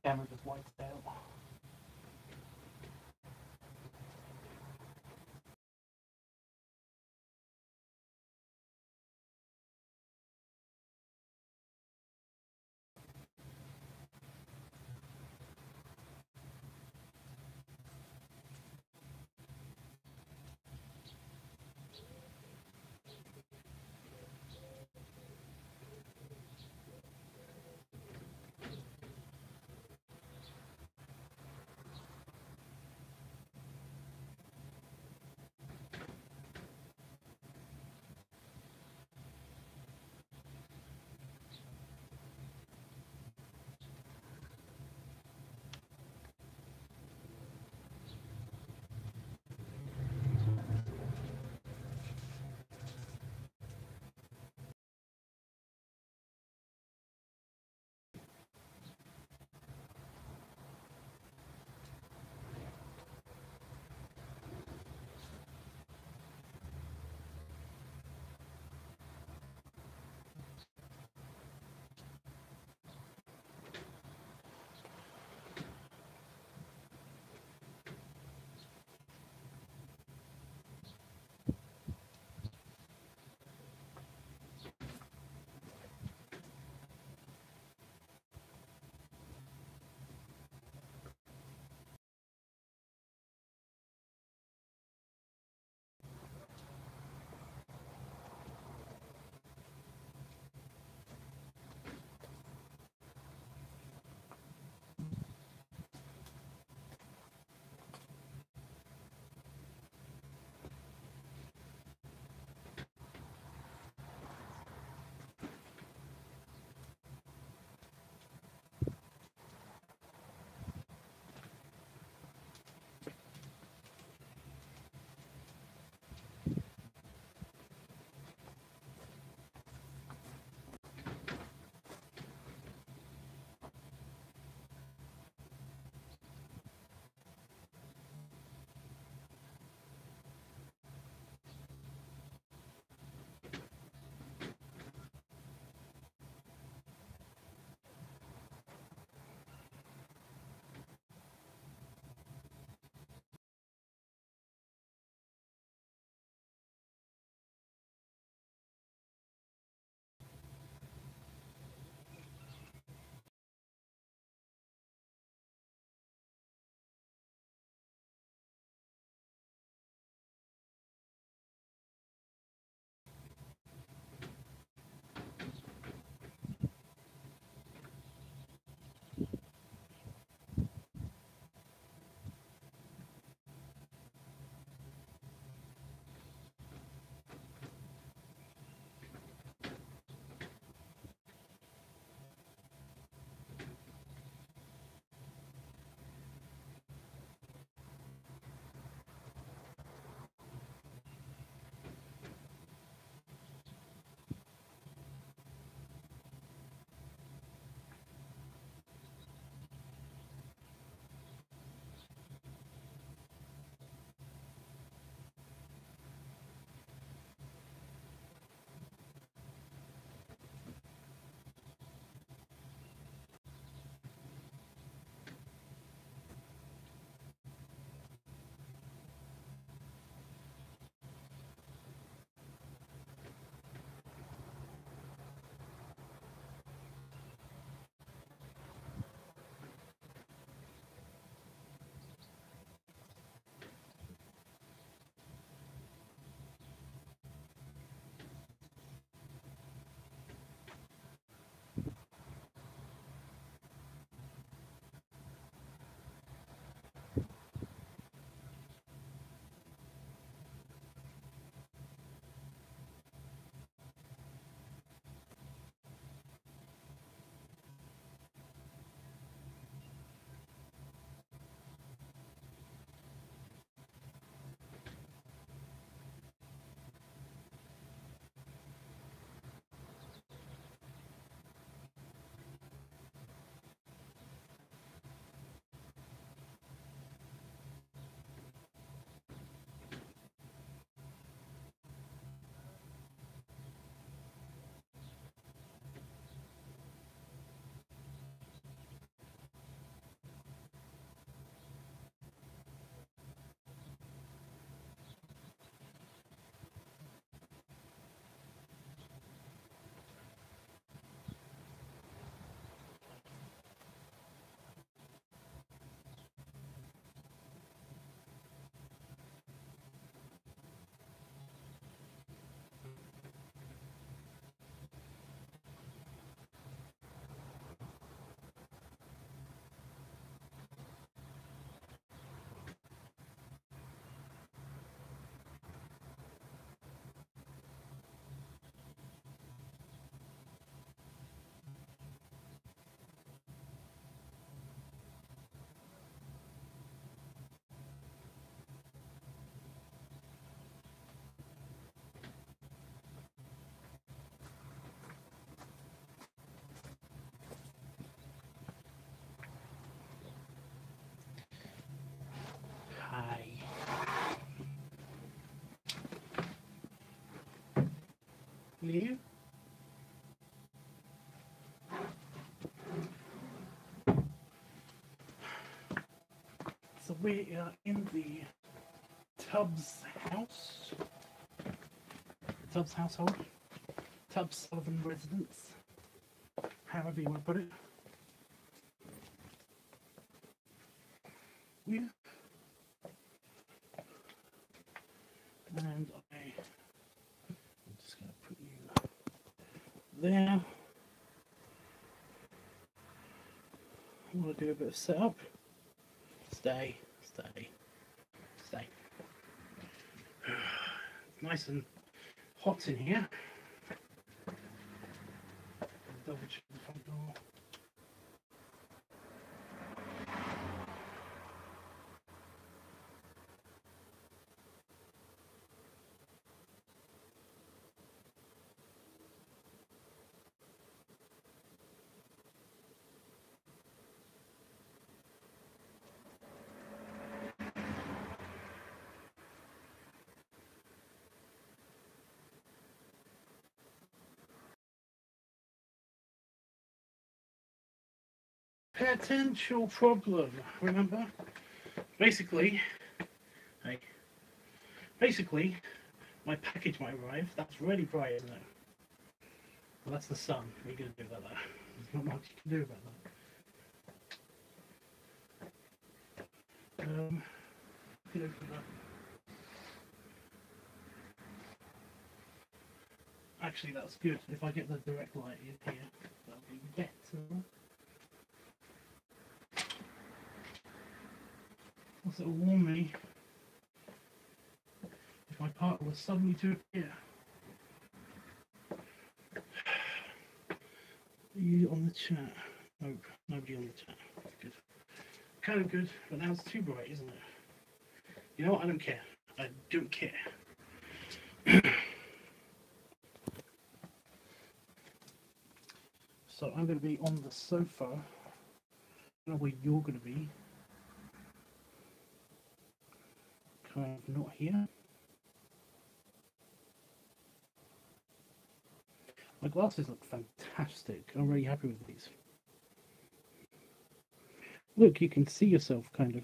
camera just whites out. Hello? So we are in the Tubbs house. The Tubbs household. Tubbs Sullivan residence. However you want to put it. Yeah. And I'm just going to put you there. I want to do a bit of setup. Stay. It's nice and hot in here. Double check the front door. Potential problem, remember? Basically, my package might arrive. That's really bright, isn't it? Well, that's the sun. What are you going to do about that? There's not much you can do about that. You can open that. Actually, that's good. If I get the direct light in here, that'll be better. Also, it'll warn me if my partner was suddenly to appear. Are you on the chat? Nope, nobody on the chat. That's good. Kind of good, but now it's too bright, isn't it? You know what? I don't care. I don't care. So I'm going to be on the sofa. I don't know where you're going to be. Kind of not here. My glasses look fantastic. I'm really happy with these. Look, you can see yourself kind of.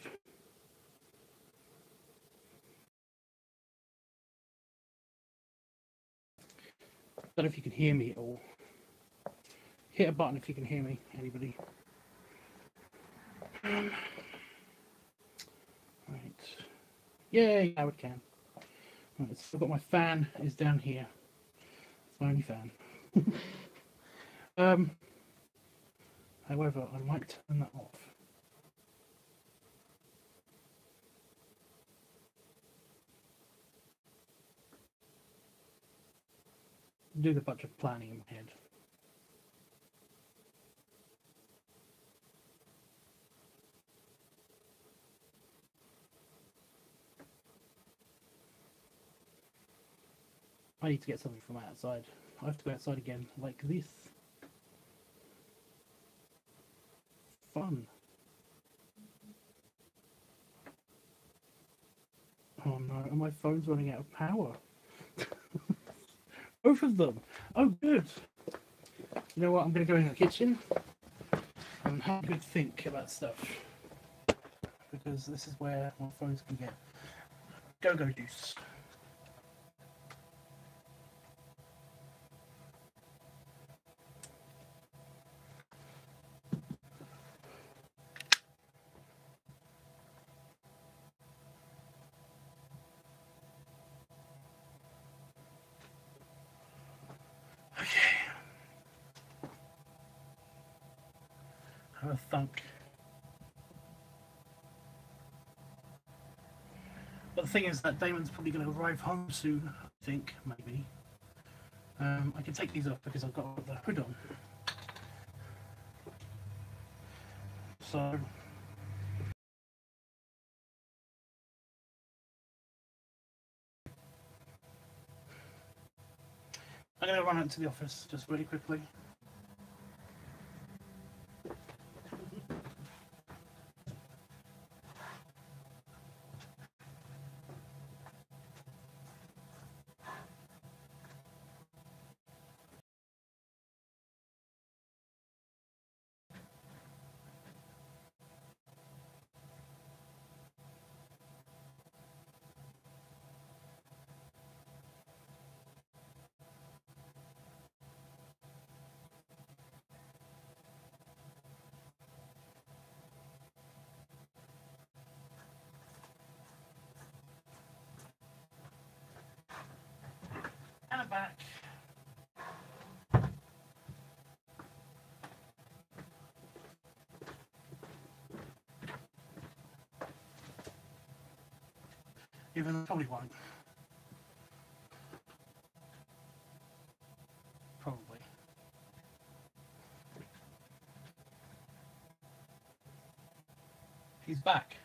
I don't know if you can hear me at all. Hit a button if you can hear me, anybody. Right. Yay, now it can. Right, so I've got my fan is down here. It's my only fan. However, I might turn that off. Do the bunch of planning in my head. I need to get something from outside. I have to go outside again, like this. Fun. Oh no, and my phone's running out of power. Both of them. Oh, good. You know what? I'm going to go in the kitchen and have a good think about stuff. Because this is where my phones can get go-go juice. Have a thunk. But the thing is that Damon's probably going to arrive home soon, I think, maybe. I can take these off because I've got the hood on. So I'm going to run out to the office just really quickly. back. Even though I probably won't. Probably. He's back.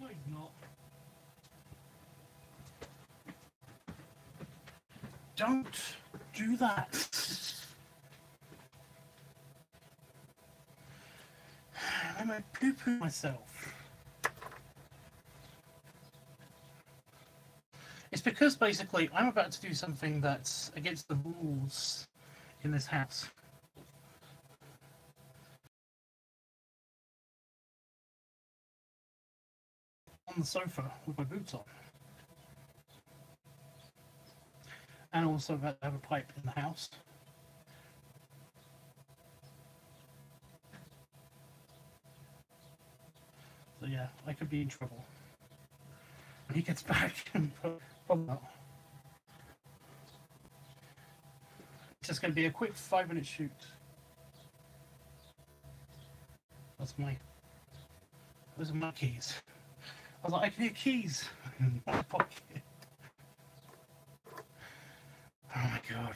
No, he's not. Don't do that. I'm gonna poo-poo myself. It's because basically I'm about to do something that's against the rules in this house. On the sofa with my boots on. And also about to have a pipe in the house. So yeah, I could be in trouble. When he gets back, probably not. It's just going to be a quick 5-minute shoot. Those are my keys. I was like, I can hear keys in my pocket. Oh my god.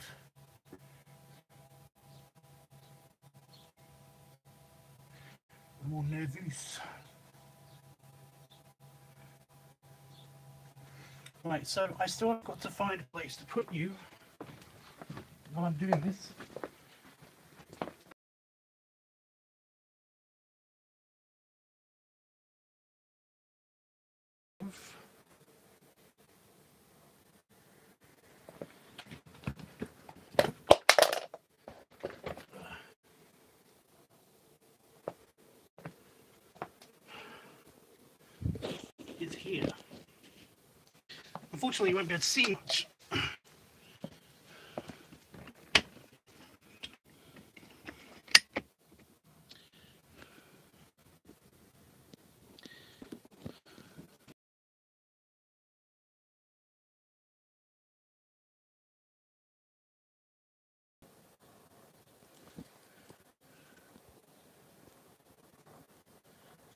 I'm all nervous. Right, so I still have got to find a place to put you while I'm doing this. Is here. Unfortunately, you won't be able to see much.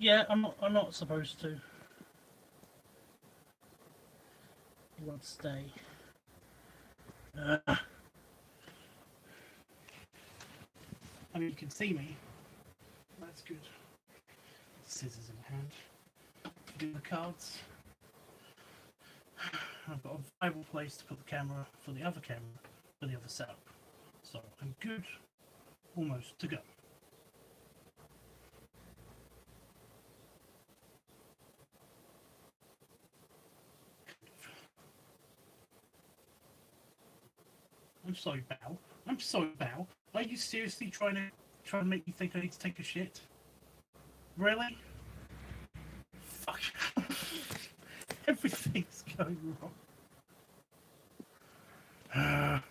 Yeah, I'm not supposed to. You won't stay. I mean, you can see me. That's good. Scissors in hand. Do the cards. I've got a viable place to put the camera for the other setup. So I'm good, almost to go. I'm sorry, Val. I'm sorry, Val. Are you seriously trying to make me think I need to take a shit? Really? Fuck. Everything's going wrong.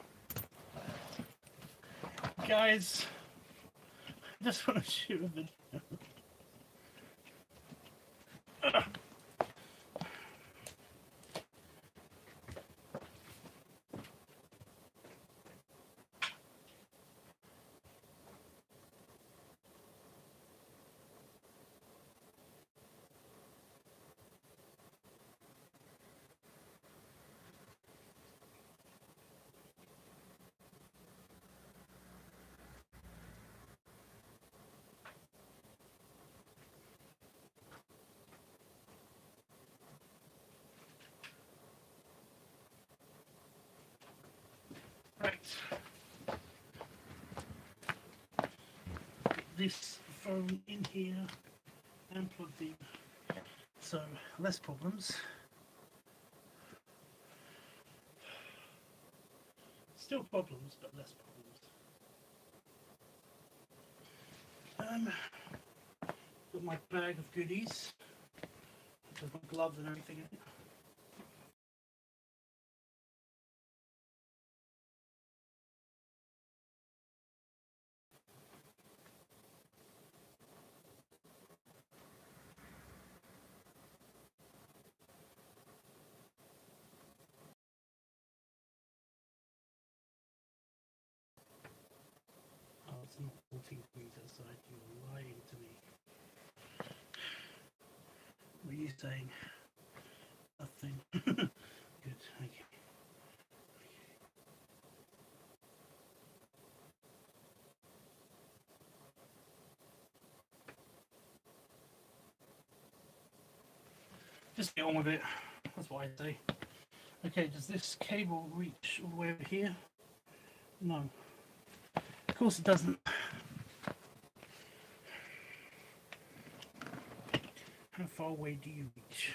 Guys, I just want to shoot a video. Right. This phone in here and plugged in. So less problems. Still problems, but less problems. Got my bag of goodies. With my gloves and everything in it. you saying? Nothing. Good, okay. Just get on with it. That's what I say. Okay, does this cable reach all the way over here? No. Of course it doesn't. How far away do you reach?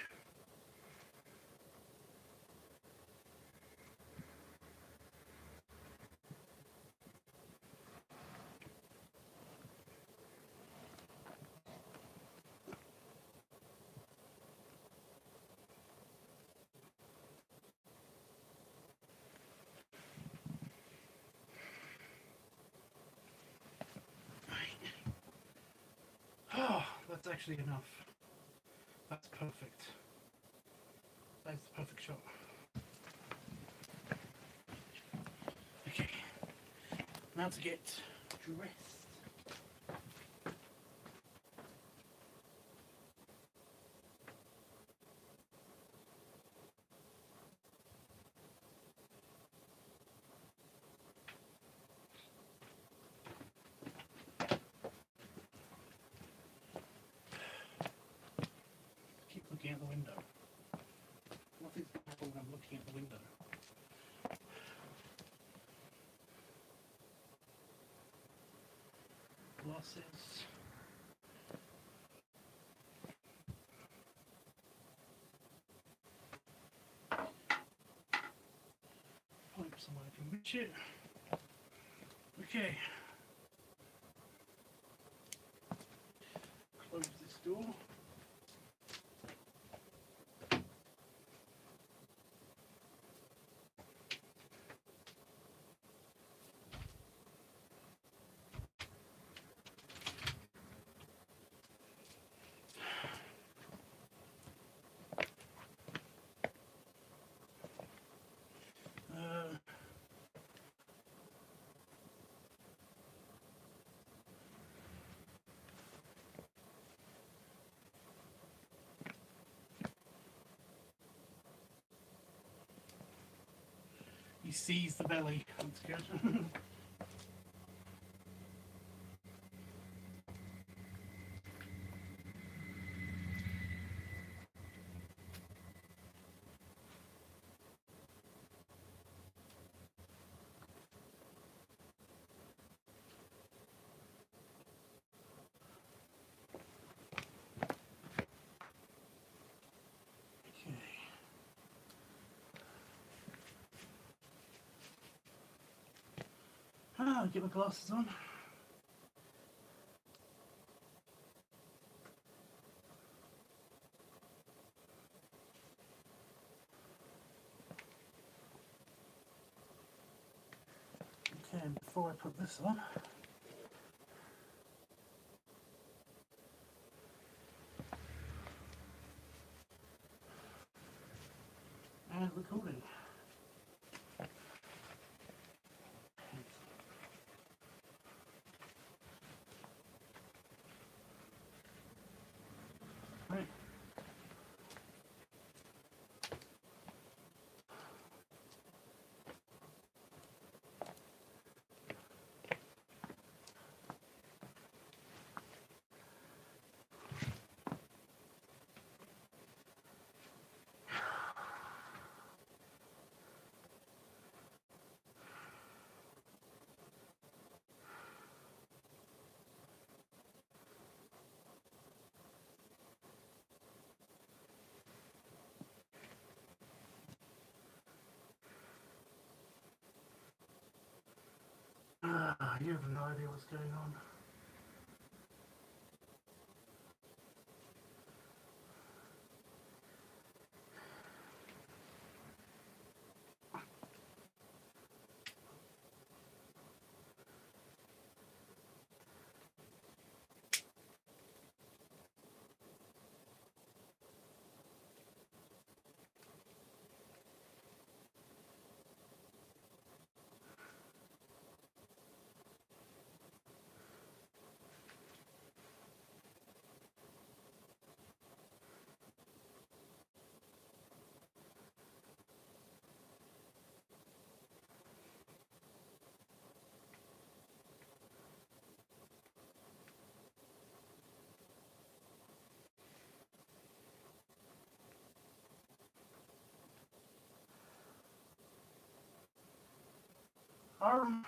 Oh, that's actually enough. That's perfect. That's the perfect shot. Okay, now to get dressed. Keep looking out the window. Nothing's going to happen when I'm looking at the window. Glasses. Hope someone can reach it. Okay. Close this door. He sees the belly. That's good. Okay. Get my glasses on. Okay, and before I put this on, and recording. Right. You have no idea what's going on. Um,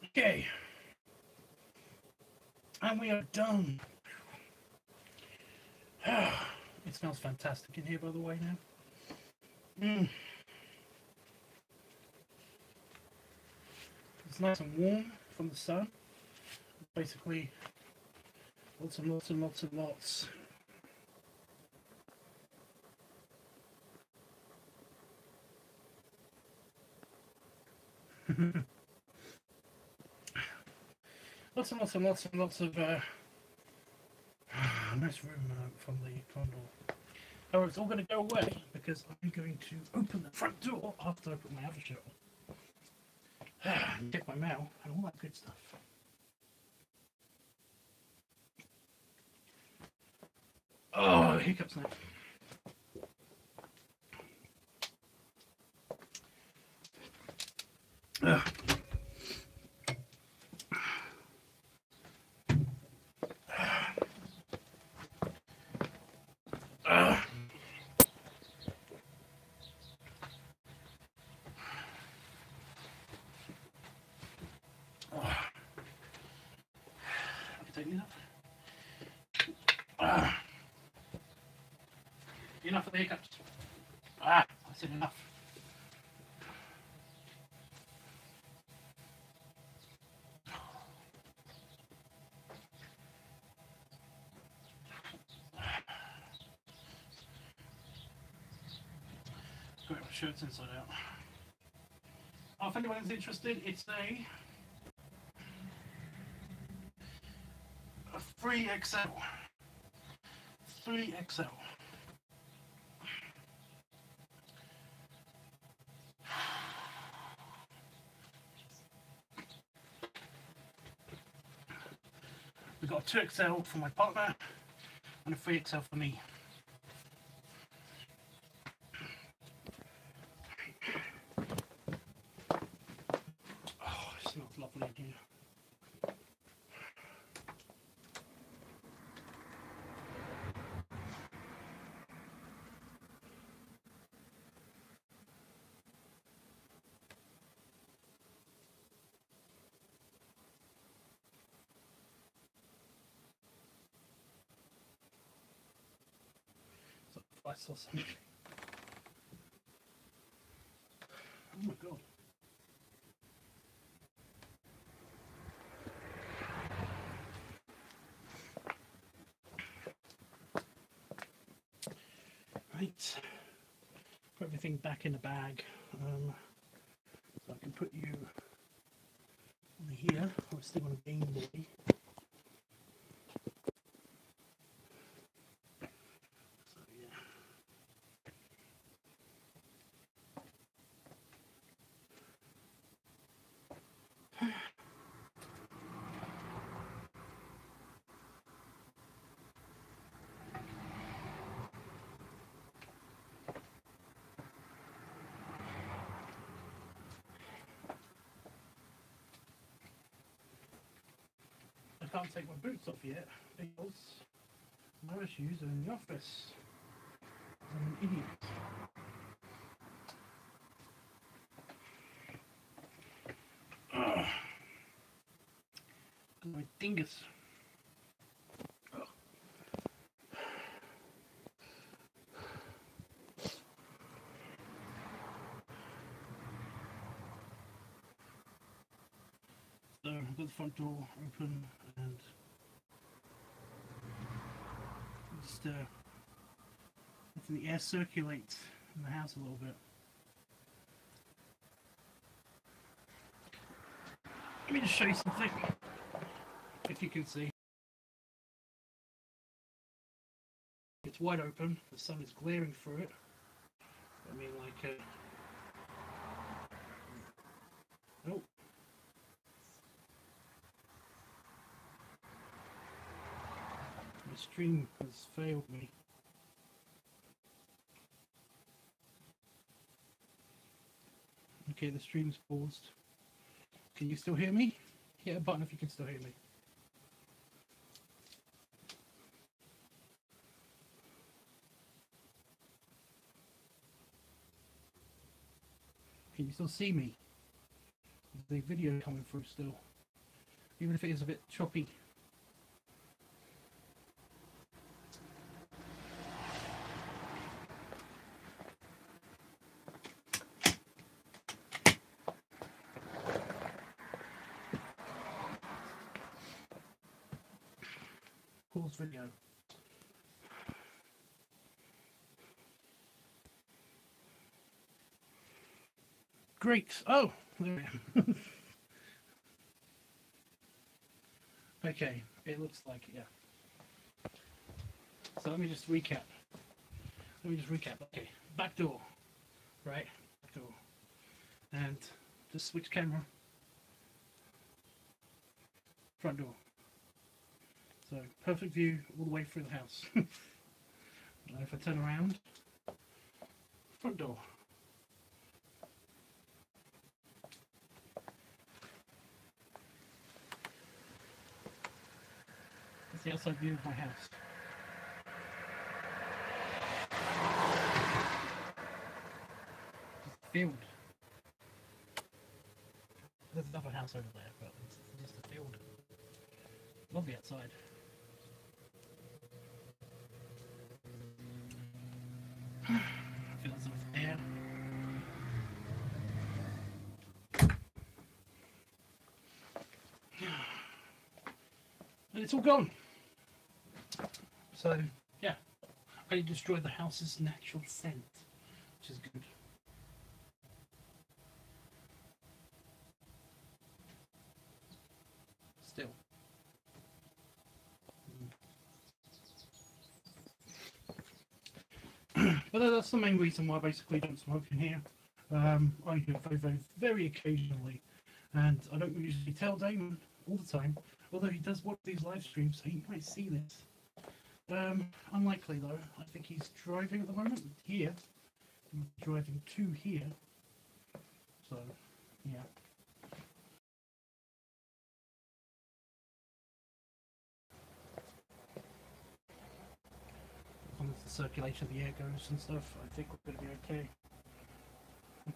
okay. And we are done. It smells fantastic in here, by the way, now. It's nice and warm from the sun. Basically, lots and lots and lots and lots. Lots and lots and lots and lots of nice room from the condo. However, it's all going to go away because I'm going to open the front door after I put my other shirt on. Check my mail and all that good stuff. Oh, hiccups now. Take me up. Enough of the hiccups. I said enough. Got my shirts inside out. Oh, if anyone's interested, it's a 3XL. 3XL. We've got a 2XL for my partner and a 3XL for me. Oh, it smells lovely in here. I saw something. Oh my god. Right. Put everything back in the bag. So I can put you on here. I'm still on a Game Boy. I can't take my boots off yet because my shoes are in the office. I'm an idiot. My dingus. So I've got the front door open and just letting the air circulate in the house a little bit. Let me just show you something, if you can see. It's wide open, the sun is glaring through it. I mean, like, oh. My stream has failed me. Okay, the stream's paused. Can you still hear me? Hit a button if you can still hear me. Can you still see me? Is the video coming through still? Even if it is a bit choppy. Pause video. Great. Oh, there we go. Okay, it looks like it, yeah. So let me just recap. Okay, back door, right? Back door. And just switch camera. front door. So perfect view all the way through the house. Now if I turn around, front door. That's the outside view of my house. Just a field. There's another house over there, but it's just a field. Lovely outside. Feel some air. And it's all gone. So, yeah. I destroyed the house's natural scent, which is good. Still. But that's the main reason why I basically don't smoke in here. I do it very occasionally, and I don't usually tell Damon all the time. Although he does watch these live streams, so he might see this. Unlikely though. I think he's driving at the moment here. He's driving to here. So, yeah. As long as the circulation of the air goes and stuff, I think we're going to be okay.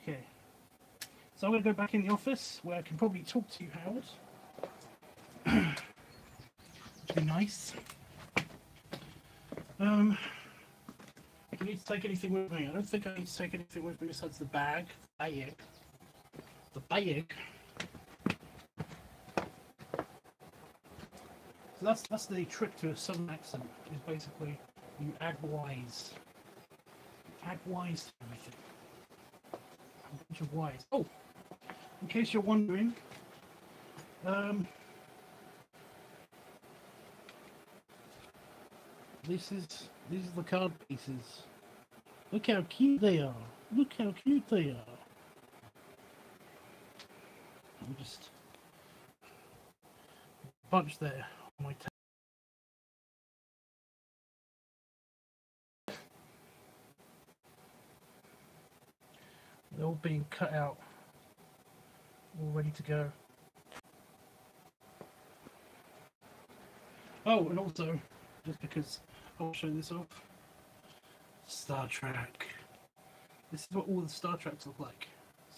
Okay. So I'm going to go back in the office where I can probably talk to you, Howard. Which would be nice. Do I need to take anything with me? I don't think I need to take anything with me besides the bag. The bag. So that's the trick to a southern accent, is basically you add Y's. Add Y's to everything. A bunch of Y's. Oh! In case you're wondering, these are the card pieces. Look how cute they are. Look how cute they are. I'm just bunch there on my table. They're all being cut out, all ready to go. Oh, and also, just because I'll show this off, Star Trek. This is what all the Star Treks look like.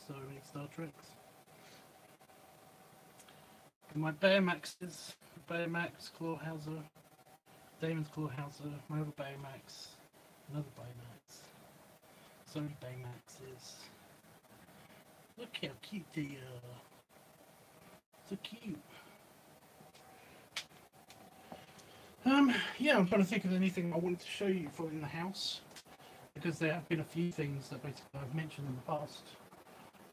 So many Star Treks. And my Baymaxes, Baymax, Clawhauser, Damon's Clawhauser, my other Baymax, another Baymax, so many Baymaxes. Look how cute they are. So cute. Yeah, I'm trying to think of anything I wanted to show you for in the house, because there have been a few things that basically I've mentioned in the past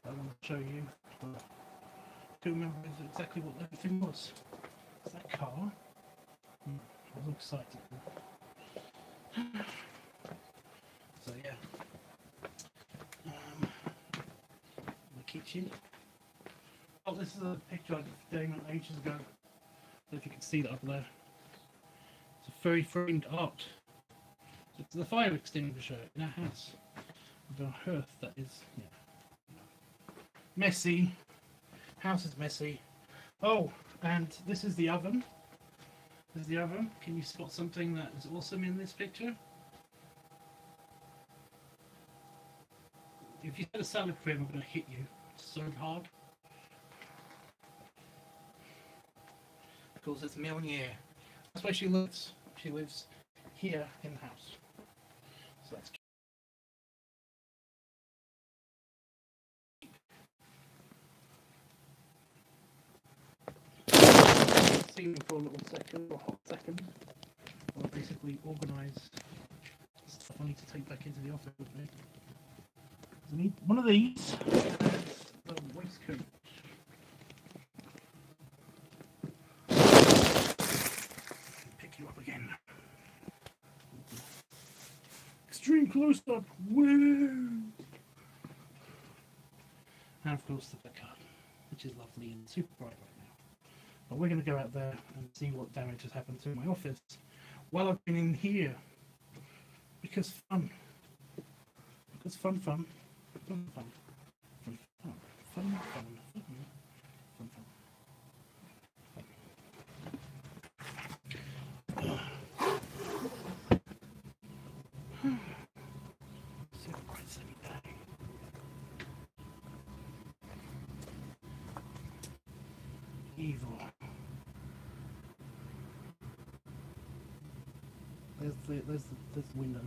that I want to show you, but I can't remember exactly what everything was. Is that car? I was excited. So yeah. The kitchen. Oh, this is a picture I did for Damon ages ago. I don't know if you can see that up there. It's a very framed art. It's the fire extinguisher in our house. The hearth, that is. Yeah. Messy. House is messy. Oh, and this is the oven. There's the oven. Can you spot something that is awesome in this picture? If you said a salad cream, I'm going to hit you so hard. Because it's Milnier. That's where she lives. She lives here in the house. So that's seen for a little second, or a hot second. I'll basically organise stuff I need to take back into the office with me. I need one of these and the waistcoat. Pick you up again. Extreme close up. Woo! And of course the back card, which is lovely and super bright right now. But we're going to go out there and see what damage has happened to my office while I've been in here. Because fun. Because fun. Fun. Evil. There's the window.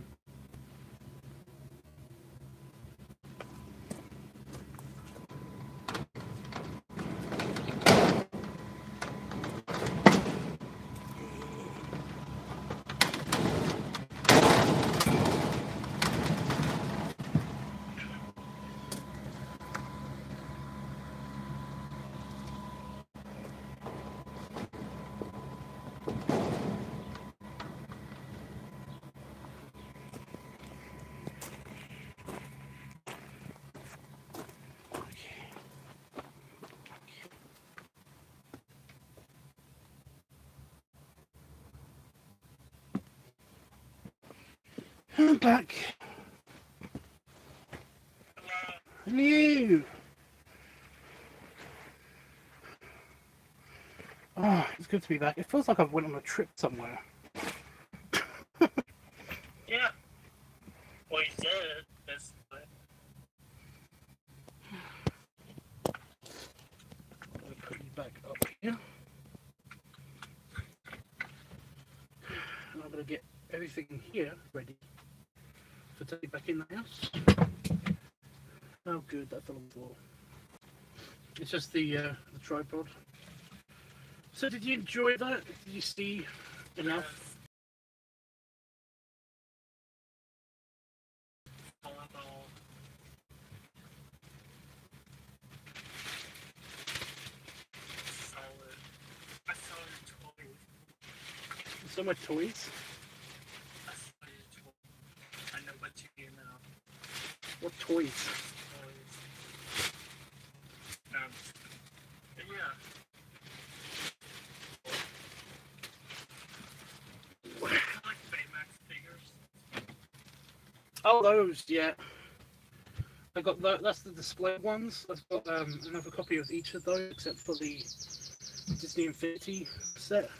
I'm back. Hello. Oh, it's good to be back. It feels like I've went on a trip somewhere.
Yeah. Well, you did. That's
Let me put you back up here. And I'm going to get everything here ready for taking back in the house. Oh, good, that fell on the floor. It's just the tripod. So, did you enjoy that? Did you see enough?
volleyball. Solid. I saw your toys.
You saw my toys?
I saw your toys. I know what you do now.
What toys?
Toys. Yeah. I like Baymax figures.
Oh, those, yeah. I got that's the display ones. I've got another copy of each of those, except for the Disney Infinity set.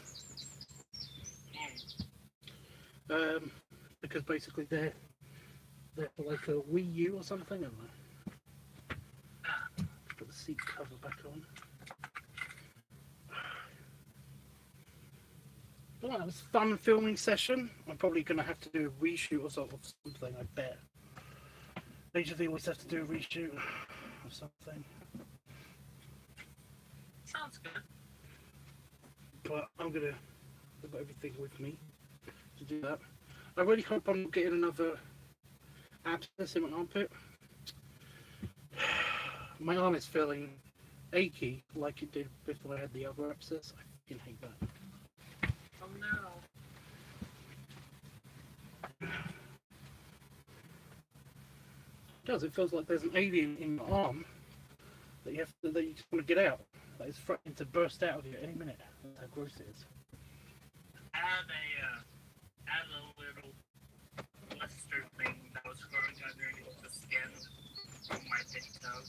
Because basically they're like a Wii U or something. I don't know. Put the seat cover back on. Well, that was a fun filming session. I'm probably going to have to do a reshoot or something, I bet. They usually always have to do a reshoot of something.
Sounds good.
But I'm going to have everything with me to do that. I really hope I'm not getting another abscess in my armpit. My arm is feeling achy like it did before I had the other abscess. I fucking hate that.
Oh no.
It does. It feels like there's an alien in your arm that you just want to get out. That is threatening to burst out of you any minute. That's how gross it is.
I had a little blister thing that was growing underneath the skin on my big toe.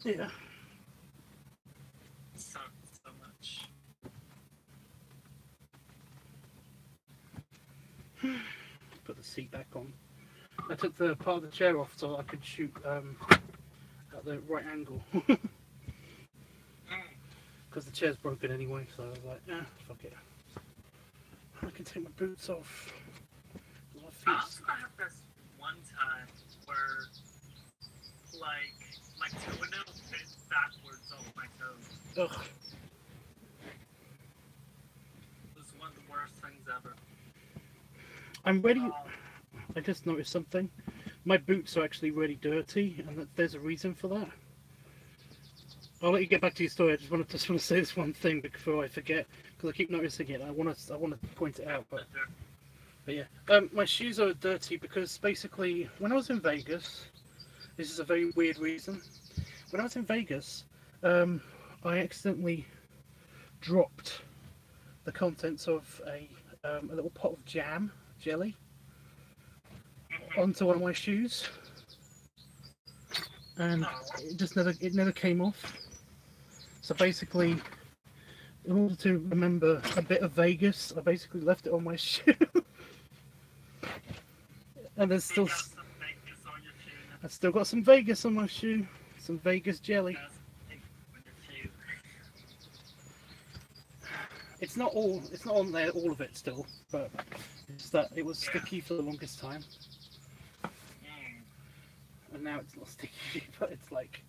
Yeah.
It sucked so much.
Put the seat back on. I took the part of the chair off so I could shoot at the right angle. Because the chair's broken anyway, so I was like, fuck it. I can take my boots off.
I also had this one time where, like, my toenail fit backwards off my toes.
Ugh.
It was one of the worst things ever.
I'm ready. I just noticed something. My boots are actually really dirty, and there's a reason for that. I'll let you get back to your story. I just want to say this one thing before I forget, because I keep noticing it. I want to point it out, but yeah. My shoes are dirty because basically, when I was in Vegas, this is a very weird reason. When I was in Vegas, I accidentally dropped the contents of a little pot of jelly, onto one of my shoes, and it never came off. So basically, in order to remember a bit of Vegas, I basically left it on my shoe. And there's still, I've still got some Vegas on my shoe, some Vegas jelly. It's not on there, all of it still, but it's that it was sticky for the longest time. And now it's not sticky, but it's like,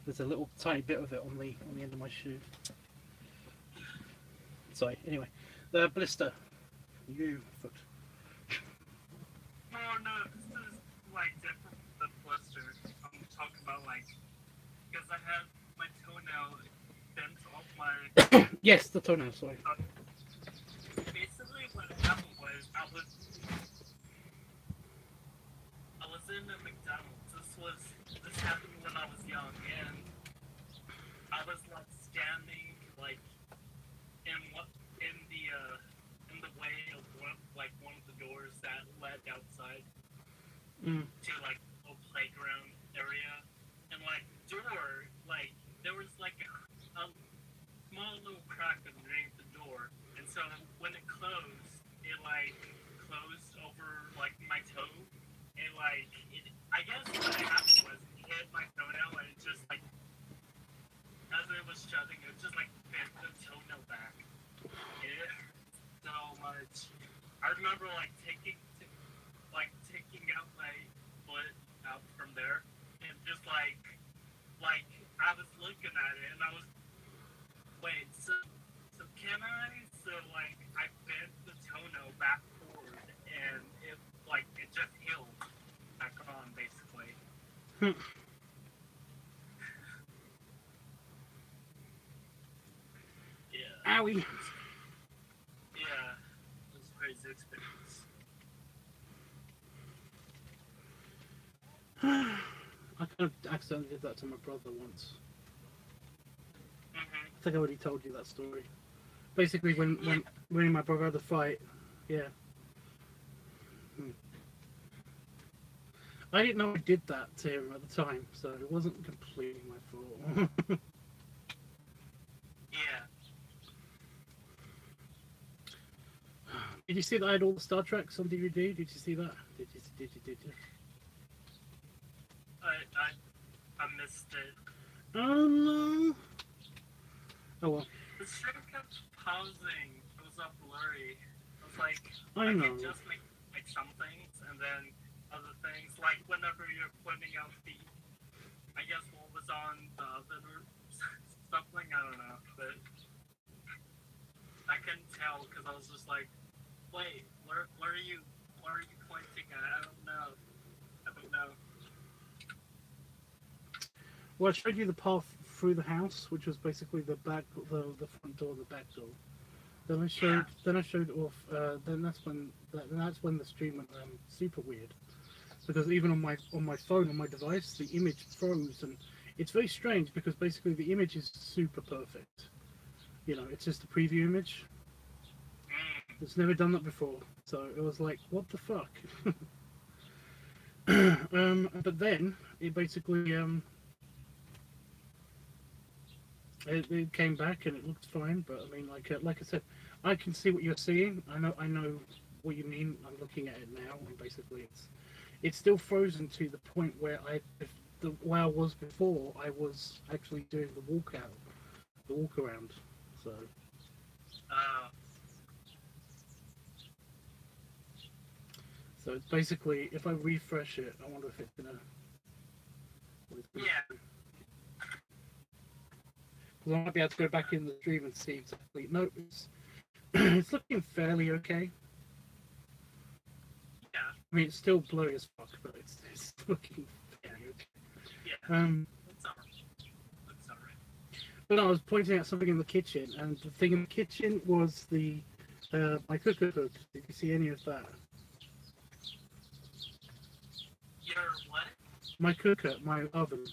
there's a little tiny bit of it on the end of my shoe. Sorry, anyway, the blister. You foot.
Oh no, this is like different from the blister. I'm talking about like, because I had my toenail bent off my...
Yes, the toenail, sorry.
Basically what happened was, I was in a McDonald's. This happened when I was young, and I was like standing like in the way of one of the doors that led outside to like a playground area, and like door, like there was like a small little crack underneath the door, and so when it closed, it like closed over like my toe, and like I guess what happened was it hit my toenail, and it just like, as it was shutting, it just like bent the toenail back. It hurt so much. I remember like taking out my foot out from there, and just like I was looking at it, and I was, wait, so can I? So like I bent the toenail back forward, and it just healed back on, basically. Yeah.
Owie.
Yeah, it was a crazy experience.
I kind of accidentally did that to my brother once. I think I already told you that story. Basically, when me and my brother had a fight, yeah. I didn't know I did that to him at the time, so it wasn't completely my fault.
Yeah.
Did you see that I had all the Star Treks on DVD? Did you see that? Did you?
I missed it.
Oh no! Oh well.
The stream kept pausing. It was all blurry. I was like,
I know.
can just make like some things, and then other things, like whenever you're pointing out I guess what was on the other something, I don't know, but I couldn't tell because I was just like, wait, where are you pointing at? I don't know.
Well, I showed you the path through the house, which was basically the front door, and the back door. Then I showed off. Then that's when the stream went super weird, because even on my phone, on my device, the image froze, and it's very strange because basically the image is super perfect. You know, it's just a preview image. It's never done that before, so it was like, what the fuck? But then it basically it came back and it looked fine. But I mean, like I said, I can see what you're seeing. I know what you mean. I'm looking at it now, and basically it's still frozen to the point where where I was before. I was actually doing the walk around. So. So it's basically, if I refresh it, I wonder if it's gonna.
Yeah.
Because I might be able to go back in the stream and see exactly. No, it's looking fairly okay.
Yeah.
I mean, it's still blurry as fuck, but it's looking fairly okay.
Yeah. It's alright.
But I was pointing out something in the kitchen, and the thing in the kitchen was my cooker hook. Did you see any of that?
Your what?
My cooker, my oven.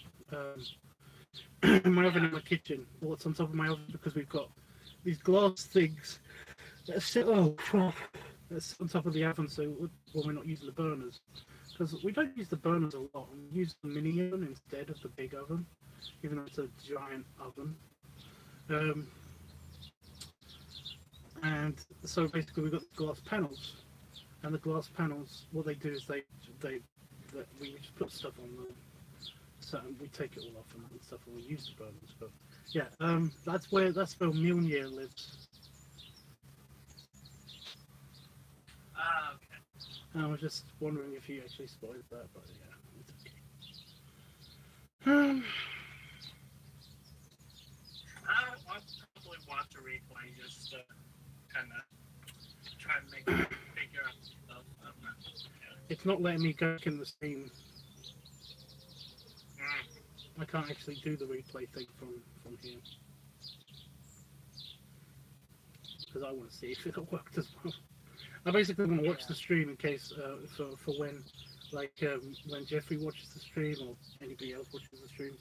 my oven in my kitchen, what's on top of my oven, because we've got these glass things that sit, that's on top of the oven, so when we're not using the burners. Because we don't use the burners a lot, we use the mini oven instead of the big oven, even though it's a giant oven. And so basically we've got glass panels, and the glass panels, what they do is we just put stuff on them, so we take it all off and stuff, and we use the burners. But yeah, that's where Mjolnir lives.
Okay.
And I was just wondering if you actually spoiled that, but yeah, it's okay.
I'll probably watch a replay just to kind of try and figure out stuff.
It's not letting me go back in the stream. I can't actually do the replay thing from here, because I want to see if it'll work as well. I basically want to watch the stream in case for when, like, when Jeffrey watches the stream or anybody else watches the stream,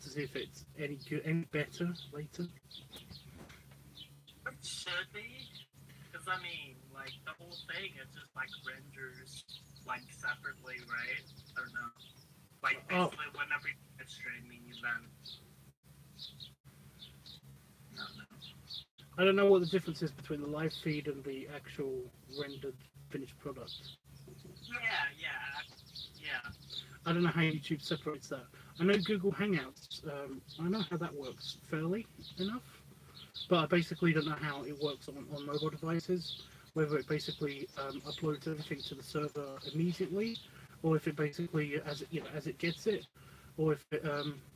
to see if it's any good, any better later.
It should be, because I mean, like, the whole thing, it just like renders like separately, right? Or no? Like basically, whenever you're streaming, you then.
I don't know what the difference is between the live feed and the actual rendered finished product.
Yeah.
I don't know how YouTube separates that. I know Google Hangouts, I know how that works fairly enough, but I basically don't know how it works on mobile devices, whether it basically uploads everything to the server immediately, or if it basically, as it gets it, or if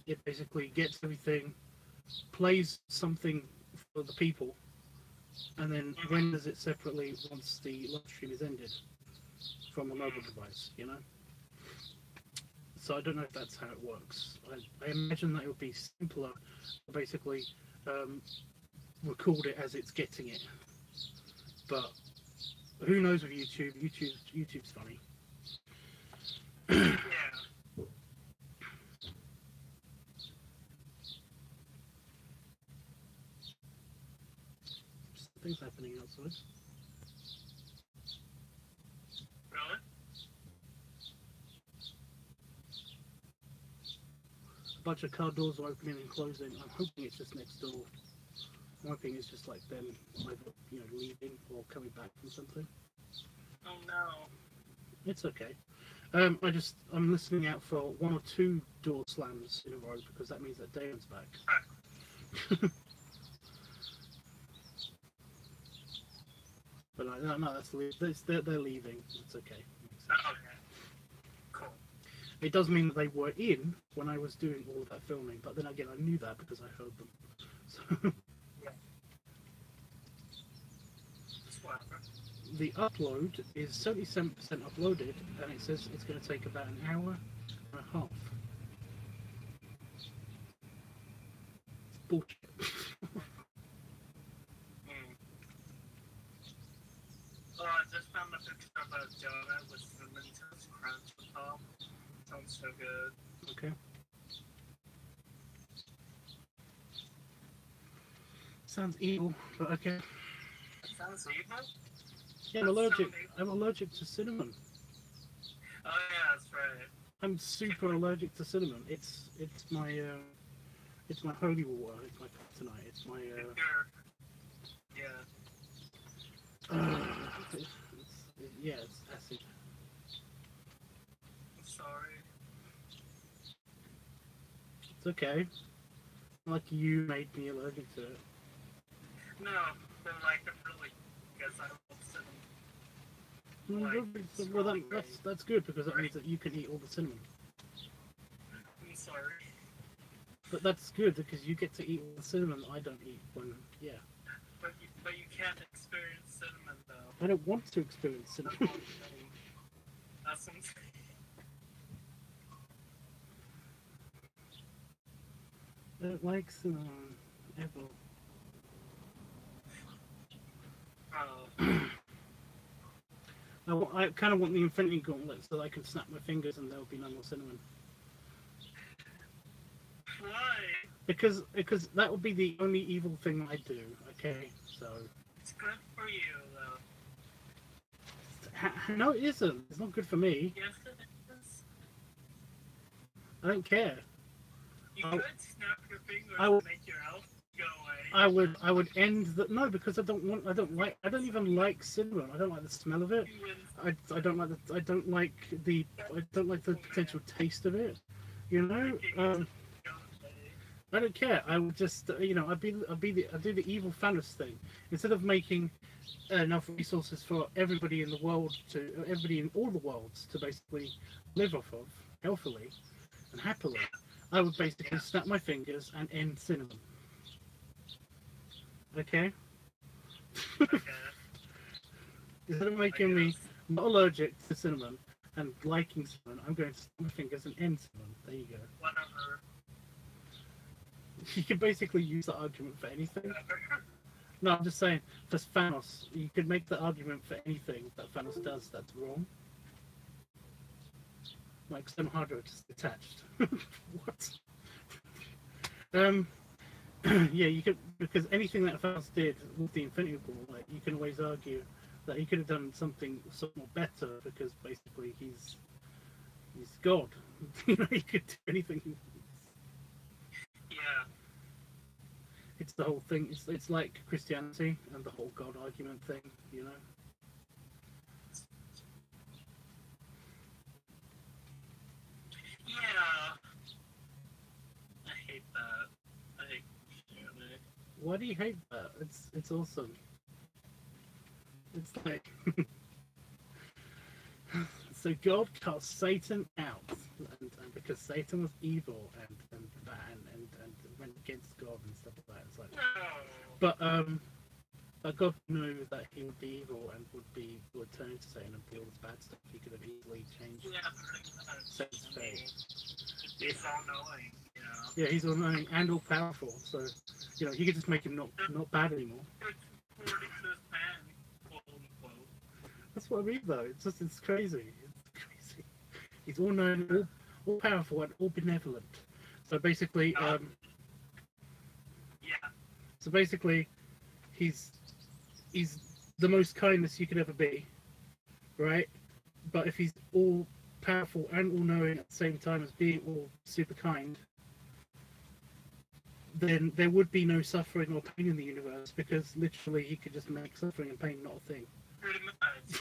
it basically gets everything, plays something for the people, and then renders it separately once the live stream is ended from a mobile device, you know? So I don't know if that's how it works. I imagine that it would be simpler to basically record it as it's getting it. But who knows with YouTube? YouTube's funny.
Yeah.
Something's happening outside.
Really?
A bunch of car doors are opening and closing. I'm hoping it's just next door. I'm hoping it's just like them either, leaving or coming back from something.
Oh no.
It's okay. I'm listening out for 1 or 2 door slams in a row, because that means that Damon's back. But no, they're leaving. It's okay.
Okay. Cool.
It does mean that they were in when I was doing all of that filming, but then again, I knew that because I heard them. So the upload is 77% uploaded, and it says it's going to take about an hour and a half. It's bullshit.
Oh, I just found a picture of a donut with cinnamon toast crunch on top. Sounds so good.
Okay. Sounds evil, but okay.
That sounds evil?
Yeah, I'm allergic to cinnamon.
Oh yeah, that's right.
I'm super allergic to cinnamon. It's my holy water. It's my kryptonite. It's my it's acid.
I'm sorry.
It's okay. Like you made me allergic to it.
No, but like it really, because I love cinnamon.
Well, that's good, because that means that you can eat all the cinnamon.
I'm sorry.
But that's good, because you get to eat all the cinnamon that I don't eat when, yeah.
But you can't experience cinnamon though.
I don't want to experience cinnamon.
That's what I'm saying.
I don't like cinnamon, ever. I kind of want the Infinity Gauntlet so that I can snap my fingers and there'll be no more cinnamon.
Why?
Because that would be the only evil thing I do. Okay, so
It's good for you, though.
no, it isn't. It's not good for me.
Yes, it is.
I don't care.
You could snap your fingers
I would-
and make your elf go away.
I would end the no because I don't even like cinnamon. I don't like the smell of it.
You wouldn't
I don't like the potential taste of it. You know,
go away.
I don't care. I would just I'd do the evil Thanos thing instead of making enough resources for everybody in the world everybody in all the worlds to basically live off of healthily and happily. I would basically snap my fingers and end cinnamon. Okay?
Okay.
Instead of making me not allergic to cinnamon and liking cinnamon, I'm going to snap my fingers and end cinnamon. There you go.
Whatever.
You can basically use that argument for anything. No, I'm just saying, for Thanos, you could make the argument for anything that Thanos does that's wrong. Like some hardware just attached. What? Yeah, you could, because anything that Thanos did with the Infinity Ball, like you can always argue that he could have done something somewhat better because basically he's God. You know, he could do anything.
Yeah.
It's the whole thing. It's like Christianity and the whole God argument thing. You know.
Yeah. I hate that. I hate Christianity.
Why do you hate that? It's awesome. It's like so God cast Satan out, and because Satan was evil and went against God and stuff like that. It's like,
No.
but God knew that he would be evil and would turn into Satan and do all this bad stuff. He could have easily changed
Yeah,
Satan's fate.
it's all knowing, you know.
Yeah, he's all knowing and all powerful, so he could just make him not bad anymore.
It's according to his plan, quote unquote.
That's what I mean, though. It's crazy. It's crazy. He's all knowing, all powerful, and all benevolent. So basically,
Yeah.
So basically, he's the most kindness you could ever be, right? But if he's all powerful and all knowing at the same time as being all super kind, then there would be no suffering or pain in the universe because literally he could just make suffering and pain not a thing.
Pretty much.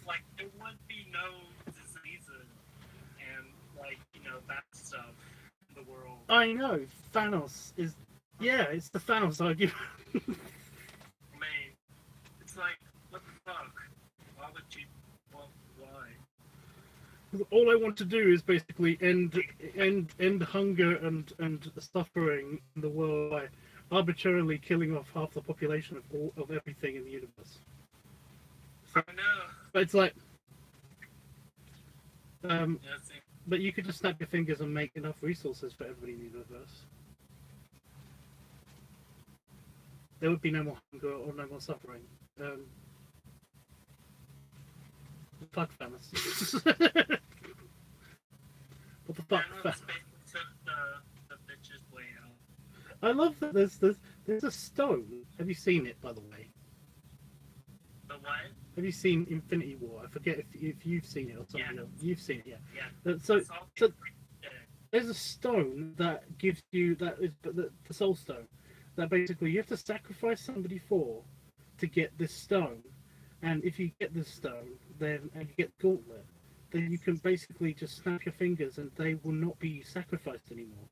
Like there would be no diseases and that stuff in the world.
I know Thanos is. Yeah, it's the Thanos argument.
I mean, it's like, what the fuck? Why would you? Well, why?
All I want to do is basically end hunger and suffering in the world by arbitrarily killing off half the population of everything in the universe. So,
I know.
but it's like, but you could just snap your fingers and make enough resources for everybody in the universe. There would be no more hunger or no more suffering. Fuck Thanos. What the fuck?
Thanos took the bitch's way out.
I love that there's a stone. Have you seen it, by the way?
The what?
Have you seen Infinity War? I forget if you've seen it or something else. You've seen it, yeah.
Yeah.
So there's a stone that gives you the soul stone. That basically you have to sacrifice somebody to get this stone, and if you get this stone, and you get the gauntlet, then you can basically just snap your fingers and they will not be sacrificed anymore.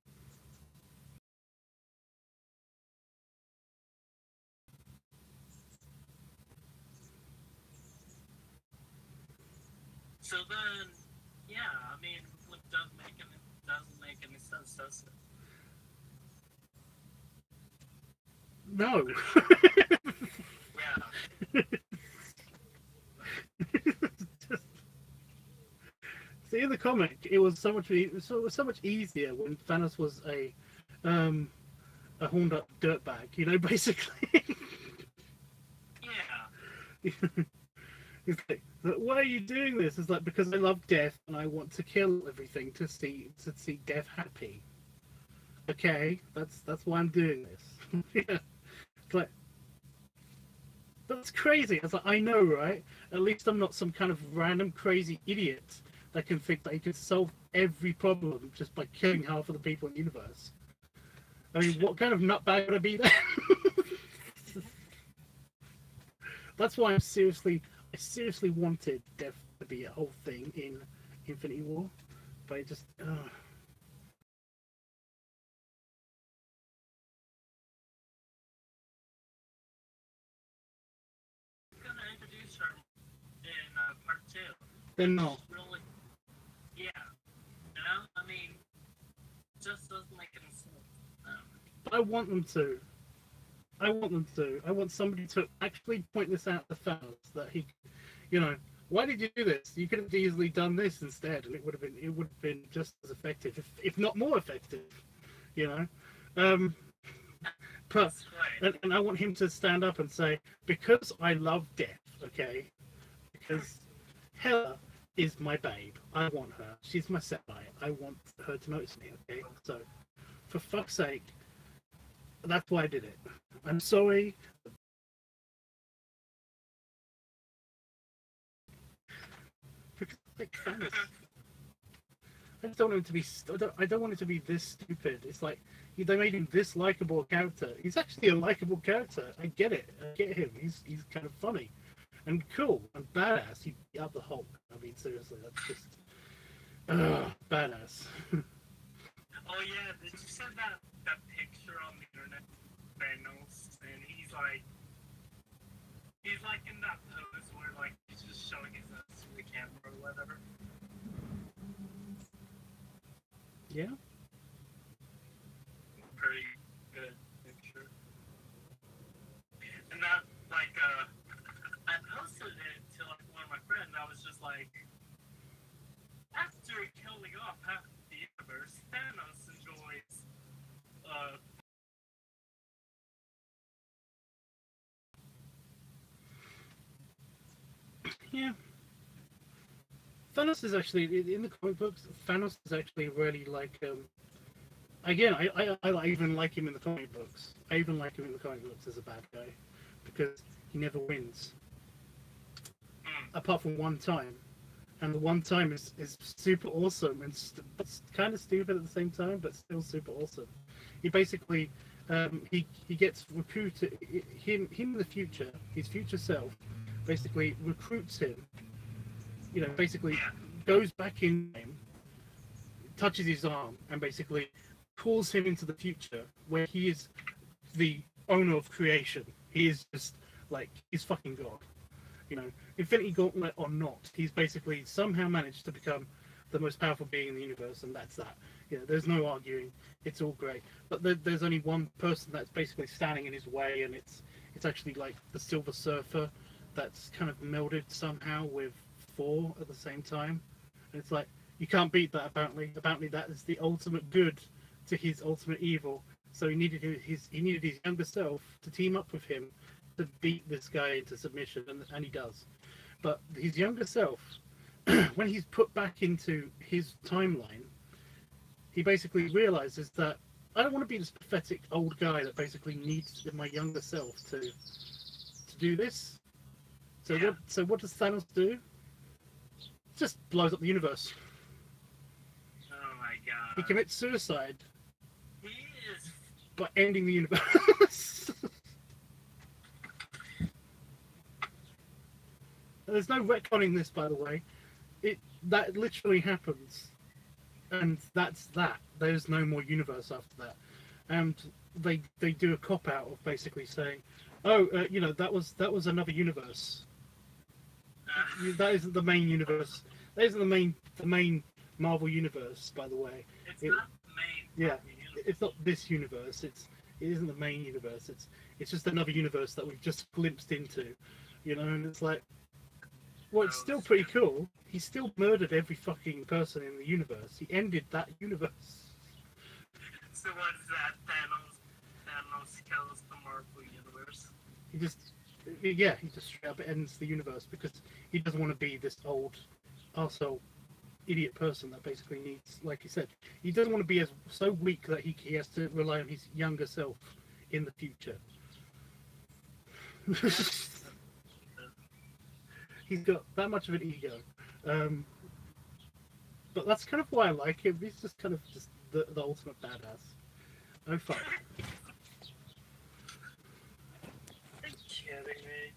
So then, yeah, I mean, it doesn't make any sense, does it?
No.
Yeah.
See, in the comic, it was so much easier when Thanos was a horned up dirtbag, basically.
Yeah.
He's like, why are you doing this? It's like, because I love death and I want to kill everything to see death happy. Okay, that's why I'm doing this. Yeah, it's like that's crazy. It's like I know, right? At least I'm not some kind of random crazy idiot that can think that he can solve every problem just by killing half of the people in the universe. I mean, what kind of nutbag would I be then? That's why I seriously wanted death to be a whole thing in Infinity War, but it just.
Gonna introduce her in part two.
They're not.
Really, yeah. You know, I mean, just doesn't make any sense.
But I want them to. I want them to. I want somebody to actually point this out to Thanos that he, you know, why did you do this? You could have easily done this instead, and it would have been just as effective, if not more effective. You know, but
Right.
and I want him to stand up and say, because I love death, okay, because Hela is my babe. I want her. She's my satellite. I want her to notice me, okay? So, for fuck's sake, that's why I did it. I'm sorry. Because, like, Thanos, I just don't want him to be. I don't want it to be this stupid. It's like they made him this likable character. He's actually a likable character. I get it. I get him. He's kind of funny, and cool, and badass. He beat up the Hulk. I mean, seriously, that's just badass.
Oh yeah, did you see that picture on the internet? Thanos, and he's like in that pose where like he's just showing his ass to the camera or whatever.
Yeah.
Pretty good picture. And that like I posted it to like one of my friends. I was just like, after killing off half the universe, Thanos enjoys
Yeah. Thanos is actually in the comic books. Thanos is actually really like. Again, I even like him in the comic books. I even like him in the comic books as a bad guy because he never wins, apart from one time, and the one time is super awesome and it's kind of stupid at the same time, but still super awesome. He basically he gets recruited. Him in the future, his future self, basically recruits him. You know, basically goes back in time, touches his arm, and basically pulls him into the future where he is the owner of creation. He is just like he's fucking god. You know, Infinity Gauntlet or not, he's basically somehow managed to become the most powerful being in the universe, and that's that. You know, there's no arguing. It's all great, but there's only one person that's basically standing in his way, and it's actually like the Silver Surfer that's kind of melded somehow with Thor at the same time, and it's like you can't beat that. Apparently that is the ultimate good to his ultimate evil. So he needed his younger self to team up with him to beat this guy into submission, and he does. But his younger self, when he's put back into his timeline, he basically realizes that I don't want to be this pathetic old guy that basically needs my younger self to do this. So what does Thanos do? Just blows up the universe.
oh my god.
He commits suicide
He is
by ending the universe. There's no retconning this, by the way. That literally happens, and that's that. There's no more universe after that, and they do a cop out of basically saying, "Oh, you know, that was another universe. That isn't the main universe. That isn't the main Marvel universe, by the way.
it's not the main
Yeah,
universe.
it's not this universe. It isn't the main universe. It's just another universe that we've just glimpsed into, you know." And it's like, well, it's still pretty cool. He still murdered every fucking person in the universe. He ended that universe.
So what is that? Thanos kills the Marvel universe.
He just straight up ends the universe because he doesn't want to be this old arsehole. idiot person that basically needs, like you said, he doesn't want to be so weak that he has to rely on his younger self in the future. He's got that much of an ego. But that's kind of why I like him. He's just kind of just the ultimate badass. Oh fuck.
Are you kidding me?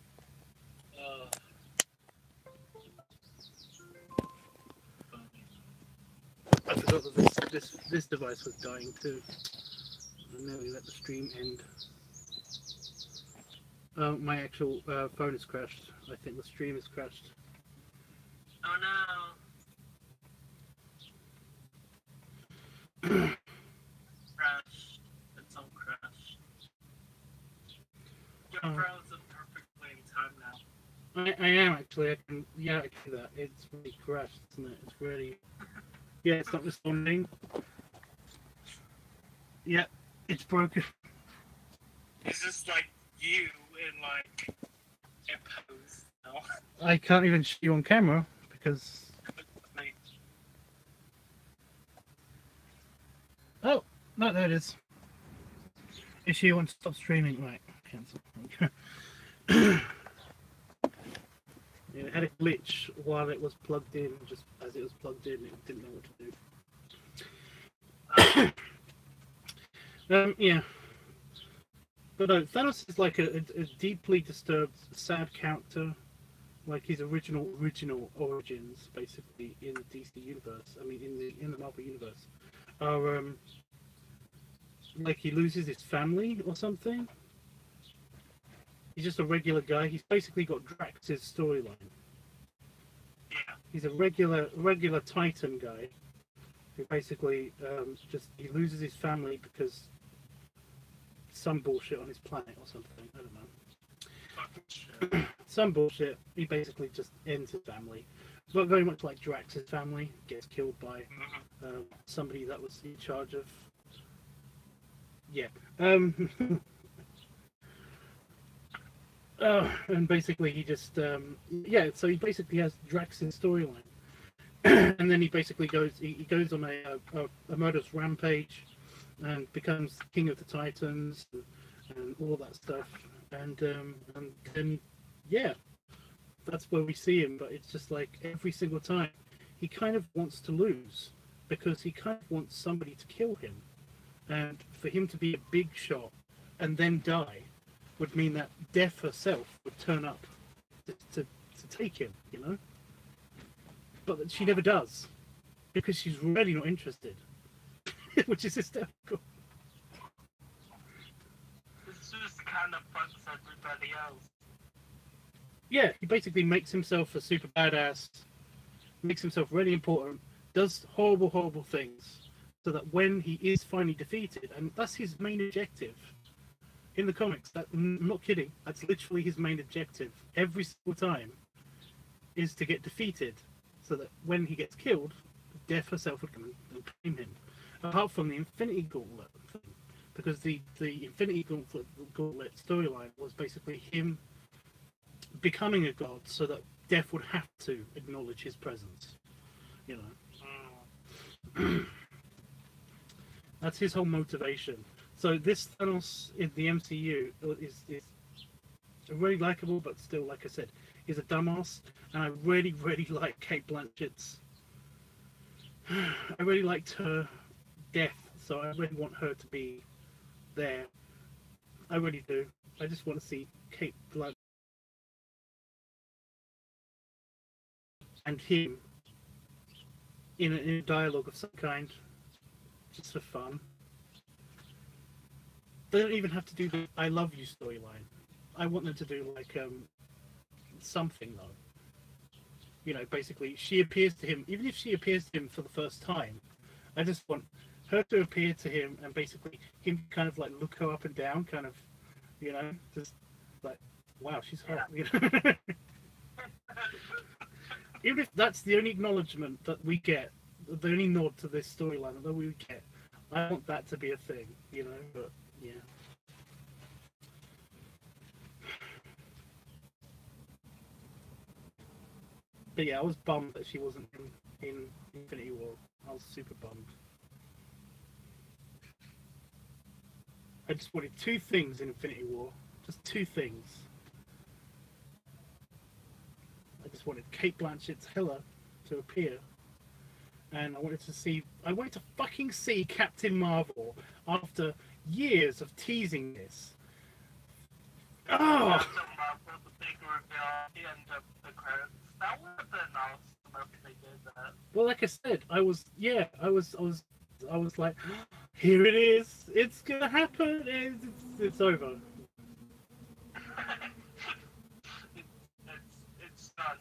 I forgot that this device was dying too. I nearly let the stream end. My actual phone has crashed. I think the stream has crashed.
Oh no. Crash. It's all crashed. You're frozen perfectly in time now.
I am actually. I can do that. It's really crashed, isn't it? It's really. Yeah, it's not responding. Yeah, it's broken.
It's just like you in like a pose now.
I can't even show you on camera because. Oh, no, there it is. If you want to stop streaming, right? Cancel. Yeah, it had a glitch while it was plugged in. Just as it was plugged in, it didn't know what to do. Yeah. But no, Thanos is like a deeply disturbed, sad character. Like his original origins, basically in the DC universe. I mean, in the Marvel universe, are like he loses his family or something. He's just a regular guy. He's basically got Drax's storyline.
Yeah.
He's a regular Titan guy who basically he loses his family because some bullshit on his planet or something. I don't know. Some bullshit. He basically just ends his family. It's not very much like Drax's family gets killed by somebody that was in charge of. Yeah. And basically he just so he basically has Drax's storyline, and then he basically goes on a murderous rampage and becomes king of the Titans and all that stuff, and then yeah, that's where we see him. But it's just like every single time he kind of wants to lose because he kind of wants somebody to kill him, and for him to be a big shot and then die would mean that Death herself would turn up to take him, you know? But she never does, because she's really not interested, which is hysterical.
It's just kind of fucks everybody else.
Yeah, he basically makes himself a super badass, makes himself really important, does horrible, horrible things, so that when he is finally defeated, and that's his main objective, in the comics, I'm not kidding, that's literally his main objective every single time, is to get defeated, so that when he gets killed, Death herself would come and claim him. Apart from the Infinity Gauntlet thing, because the Infinity Gauntlet storyline was basically him becoming a god, so that Death would have to acknowledge his presence, you know. That's his whole motivation. So this Thanos in the MCU is really likable, but still, like I said, is a dumbass. And I really, really like Kate Blanchett's. I really liked her death, so I really want her to be there. I really do. I just want to see Kate Blanchett and him in a dialogue of some kind, just for fun. They don't even have to do the "I love you" storyline. I want them to do like something though. You know, basically, she appears to him. Even if she appears to him for the first time, I just want her to appear to him and basically him kind of like look her up and down, kind of, you know, just like, wow, she's hot. You know? Even if that's the only acknowledgement that we get, the only nod to this storyline that we get, I want that to be a thing, you know. But yeah. But yeah, I was bummed that she wasn't in in Infinity War. I was super bummed. I just wanted two things in Infinity War. Just two things. I just wanted Kate Blanchett's Hela to appear. And I wanted to fucking see Captain Marvel after years of teasing this. Oh!
Captain Marvel, the big reveal at the end of the credits. That would have been awesome if they did that.
Well, like I said, I was like, here it is. It's gonna happen. It's over.
it's done.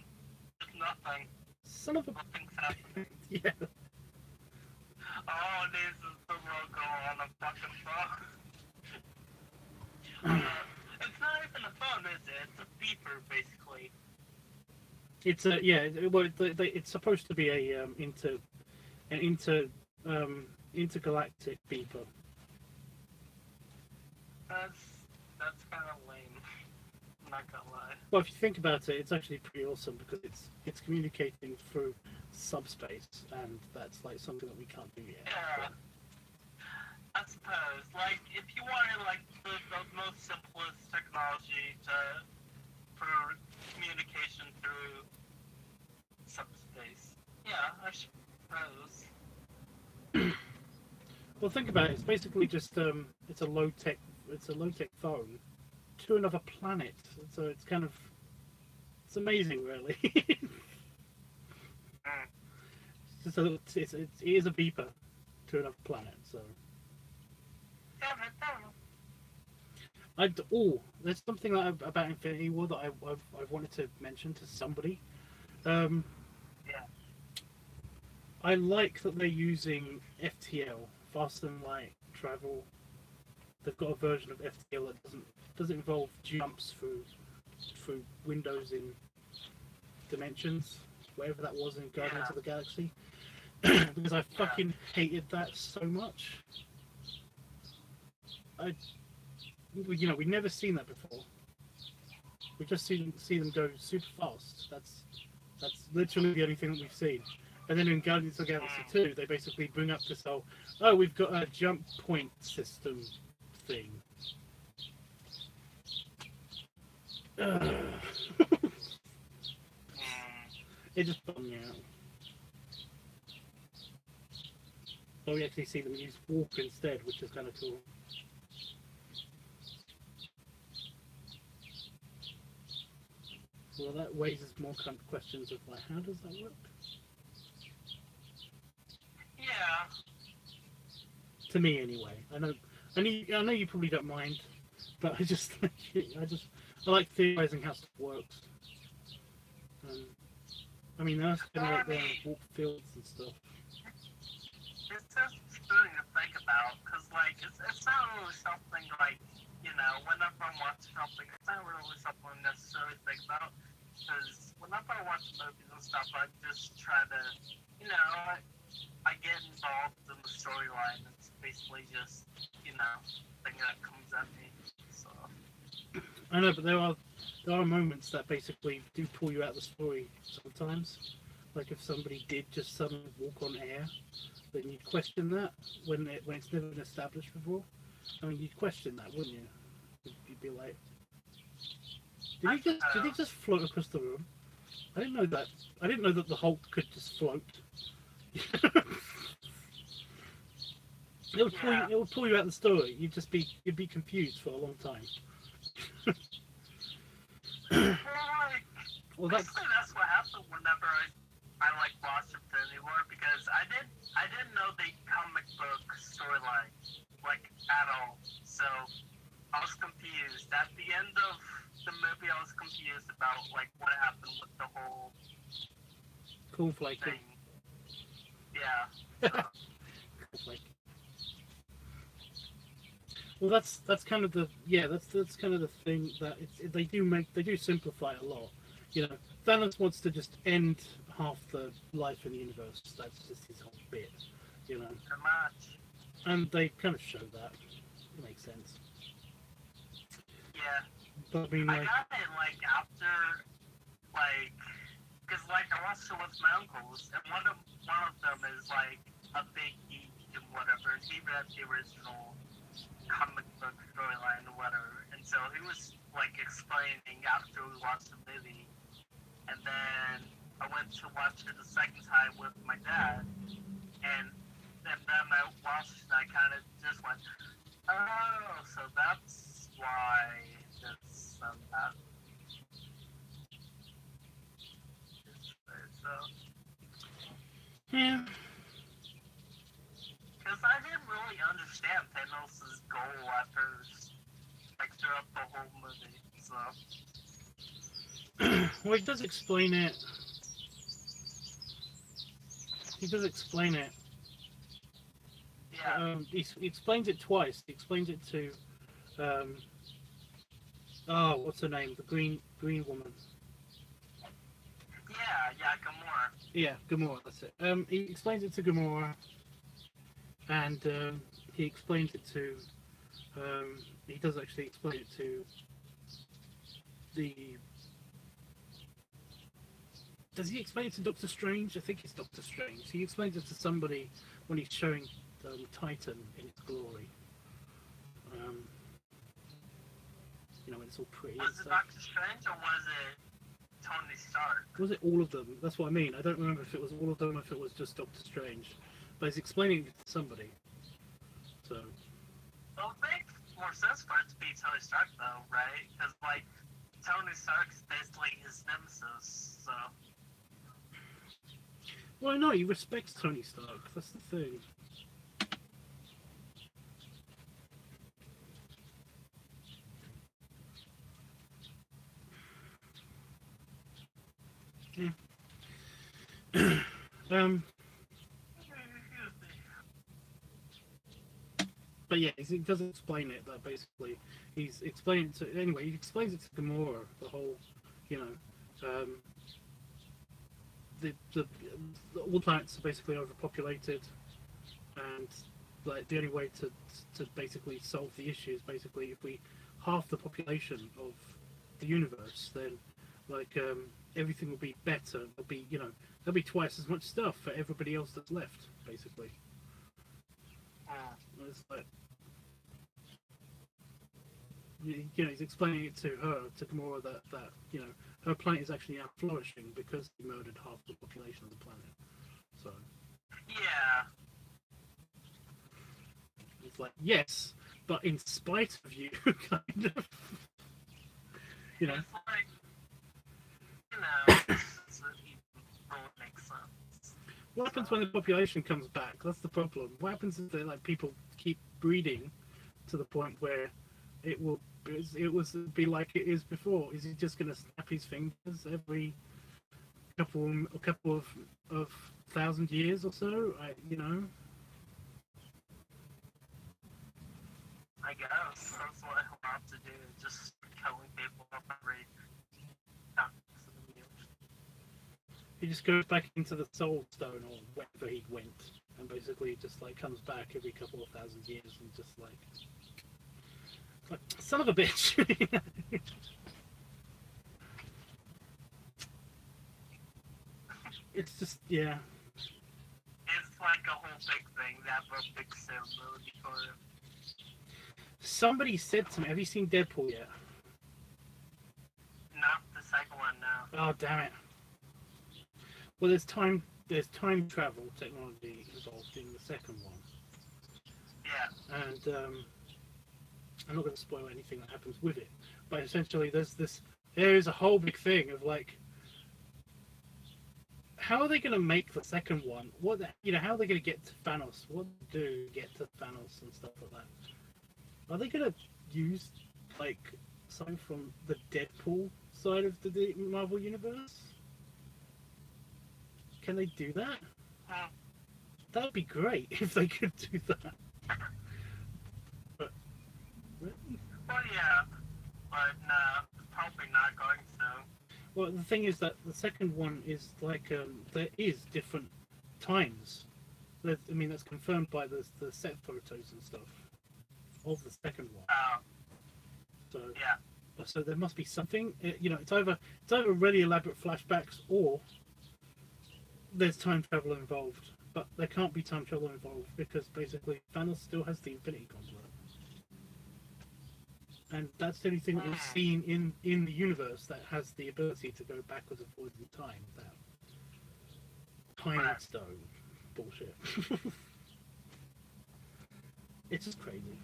It's nothing.
Son of a.
Nothing's happening.
Yeah.
Oh, this is the logo on a fucking phone. It's not even a phone, is it? It's a beeper, basically.
It's a Well, it's supposed to be intergalactic beeper.
That's kind of lame. I'm not gonna lie.
Well, if you think about it, it's actually pretty awesome because it's communicating through subspace, and that's like something that we can't do yet.
Yeah. I suppose, like, if you wanted, like, the most simplest technology for communication through subspace, yeah, I suppose.
Well, think about it. It's basically just it's a low tech phone to another planet. So it's kind of amazing, really. It's just it is a beeper to another planet. So. There's something about Infinity War that I've wanted to mention to somebody.
Yeah.
I like that they're using FTL, fast and light travel. They've got a version of FTL that doesn't involve jumps through windows in dimensions, whatever that was in Guardians of the Galaxy. Because I fucking hated that so much. We've never seen that before. We just see them go super fast. That's literally the only thing that we've seen. And then in Guardians of the Galaxy 2, they basically bring up this whole, we've got a jump point system thing. It just bummed me out. So we actually see them use walk instead, which is kind of cool. Well, that raises more kind of questions of like, how does that work?
Yeah.
To me, anyway. I know you probably don't mind, but I like theorizing how stuff works. I mean, that's kind of like the walk fields and stuff.
It's just something to think about, because, like, it's not really something, like, whenever I'm watching something, it's not really something I necessarily think about, because whenever I watch movies and stuff, I just try to, I get involved in the storyline. It's basically just, thing that comes at me, so.
I know, but there are moments that basically do pull you out of the story sometimes. Like if somebody did just suddenly walk on air, then you'd question that when it's never been established before. I mean, you'd question that, wouldn't you? You'd be like, did he just float across the room? I didn't know that. I didn't know that the Hulk could just float. It would pull you out of the story. You'd be confused for a long time.
Well, basically that's what happened whenever I like watched Infinity War, because I didn't know the comic book storyline like at all. So I was confused. At the end of the movie, I was confused about like what happened with the whole
cornflake
thing. Yeah.
Cornflake. Well, that's kind of that's kind of the thing that they do simplify it a lot. Thanos wants to just end half the life in the universe. That's just his whole bit. And they kind of show that. It makes sense.
Yeah.
But I mean,
I got it like after, like, because like I watched it with my uncles, and one of them is like a big geek and whatever. And he read the original comic book storyline or whatever, and so he was like explaining after we watched the movie. And then I went to watch it the second time with my dad, and then I watched it, and I kind of just went, oh, so that's why this and that. So,
Yeah.
because I didn't really understand Thanos' goal at first, like throughout the whole movie. So,
Well, he does explain it. He does explain it.
yeah,
He explains it twice. He explains it to, oh, what's her name? The green woman.
yeah, Gamora.
Yeah, Gamora. That's it. He explains it to Gamora, and he explains it to. He does actually explain it to the. Does he explain it to Doctor Strange? I think it's Doctor Strange. He explains it to somebody when he's showing Titan in its glory. You know, when it's all pretty.
Was it Doctor Strange or was it Tony Stark?
Was it all of them? That's what I mean. I don't remember if it was all of them or if it was just Doctor Strange. But he's explaining it to somebody. So.
Well, it makes more sense for it to be Tony Stark, though, right? Because, like, Tony Stark's basically his nemesis, so.
Well, no, he respects Tony Stark. That's the thing. Yeah. But yeah, he doesn't explain it. That basically, he's explaining to anyway. He explains it to Gamora. The whole, you know, all planets are basically overpopulated, and like the only way to basically solve the issue is basically if we halve the population of the universe, then like everything will be better. There'll be twice as much stuff for everybody else that's left, basically. It's like, he's explaining it to her, to Gamora, that her planet is actually now flourishing because he murdered half the population of the planet. So
Yeah.
it's like, yes, but in spite of you, kind of. You know.
It's like, this doesn't even really make sense.
What happens when the population comes back? That's the problem. What happens if people keep breeding to the point where it will be like it is before? Is he just going to snap his fingers every couple of thousand years or so?
I guess that's what he'll have to do. Just killing people up every thousands of years.
He just goes back into the Soul Stone or wherever he went, and basically just like comes back every couple of thousand years and just like son of a bitch. It's just, yeah.
It's like a whole big thing. They have a big ceremony for it.
Somebody said to me, have you seen Deadpool yet?
Not the second one, no.
Oh, damn it. Well, there's time travel technology involved in the second one.
Yeah.
And I'm not going to spoil anything that happens with it, but essentially there is a whole big thing of like, how are they going to make the second one? How are they going to get to Thanos? What do they get to Thanos and stuff like that? Are they going to use like something from the Deadpool side of the Marvel universe? Can they do that? That would be great if they could do that. But really?
Well, yeah, but no, probably not going to.
Well, the thing is that the second one is like there is different times. That's confirmed by the set photos and stuff of the second one. So
yeah.
So there must be something. It's either really elaborate flashbacks or there's time travel involved, but there can't be time travel involved because basically Thanos still has the Infinity Gauntlet. And that's the only thing that we've seen in the universe that has the ability to go backwards and forwards in time without time stone bullshit. It's just crazy.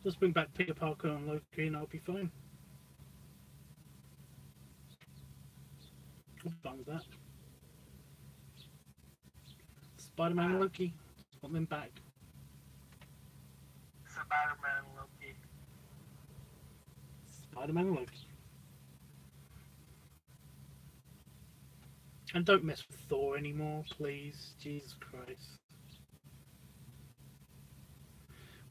just bring back Peter Parker and Loki and I'll be fine. I'm fine with that. Spider-Man and Loki. Want them back.
Spider-Man and Loki.
Spider-Man and Loki. And don't mess with Thor anymore, please. Jesus Christ.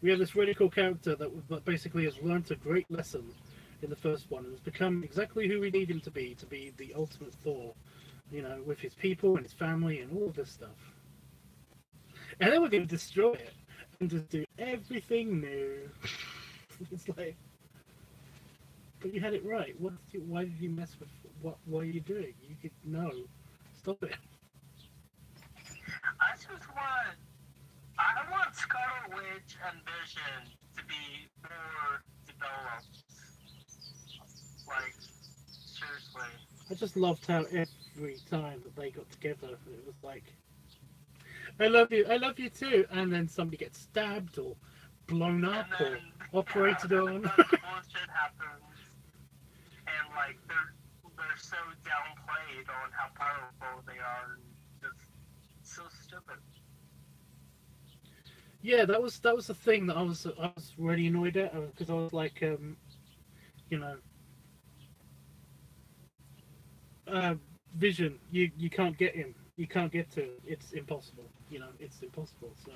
We have this really cool character that basically has learnt a great lesson in the first one and has become exactly who we need him to be the ultimate Thor, you know, with his people and his family and all of this stuff. And then we're going to destroy it and just do everything new. It's like, but you had it right. Why did you mess with what are you doing? You could no, stop it.
I want Scarlet Witch and Vision to be more developed. Like, seriously.
I just loved how every time that they got together, it was like, I love you too, and then somebody gets stabbed or blown up or operated on.
Bullshit happens, and like they're so downplayed on how powerful they are, and just so stupid.
Yeah, that was the thing that I was really annoyed at because I was like, you know, Vision, you can't get him. You can't get to him. It's impossible. You know, it's impossible. So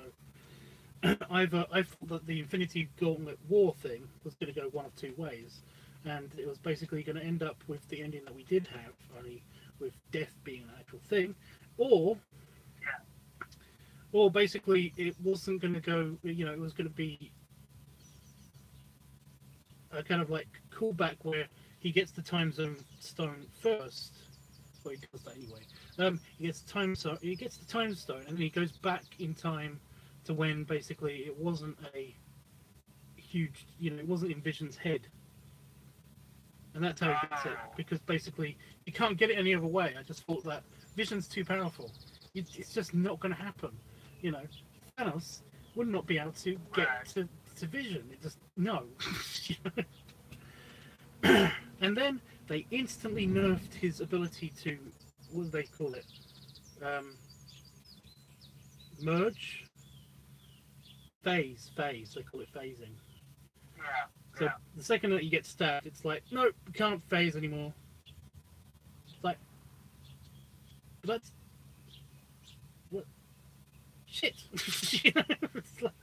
I thought that the Infinity Gauntlet War thing was going to go one of two ways, and it was basically going to end up with the ending that we did have, only with death being an actual thing, or basically it wasn't going to go. You know, it was going to be a kind of like callback where he gets the time zone stone first. Well, he does that anyway. He gets the time stone, and then he goes back in time to when basically it wasn't a huge, you know, it wasn't in Vision's head, and that's how he gets it. Because basically you can't get it any other way. I just thought that Vision's too powerful. It's just not going to happen. You know, Thanos would not be able to get to Vision. It just no. And then they instantly nerfed his ability to, what do they call it? Merge? Phase. They call it phasing. So the second that you get stabbed, it's like, nope, you can't phase anymore. It's like, but that's, what? Shit. You know, it's like,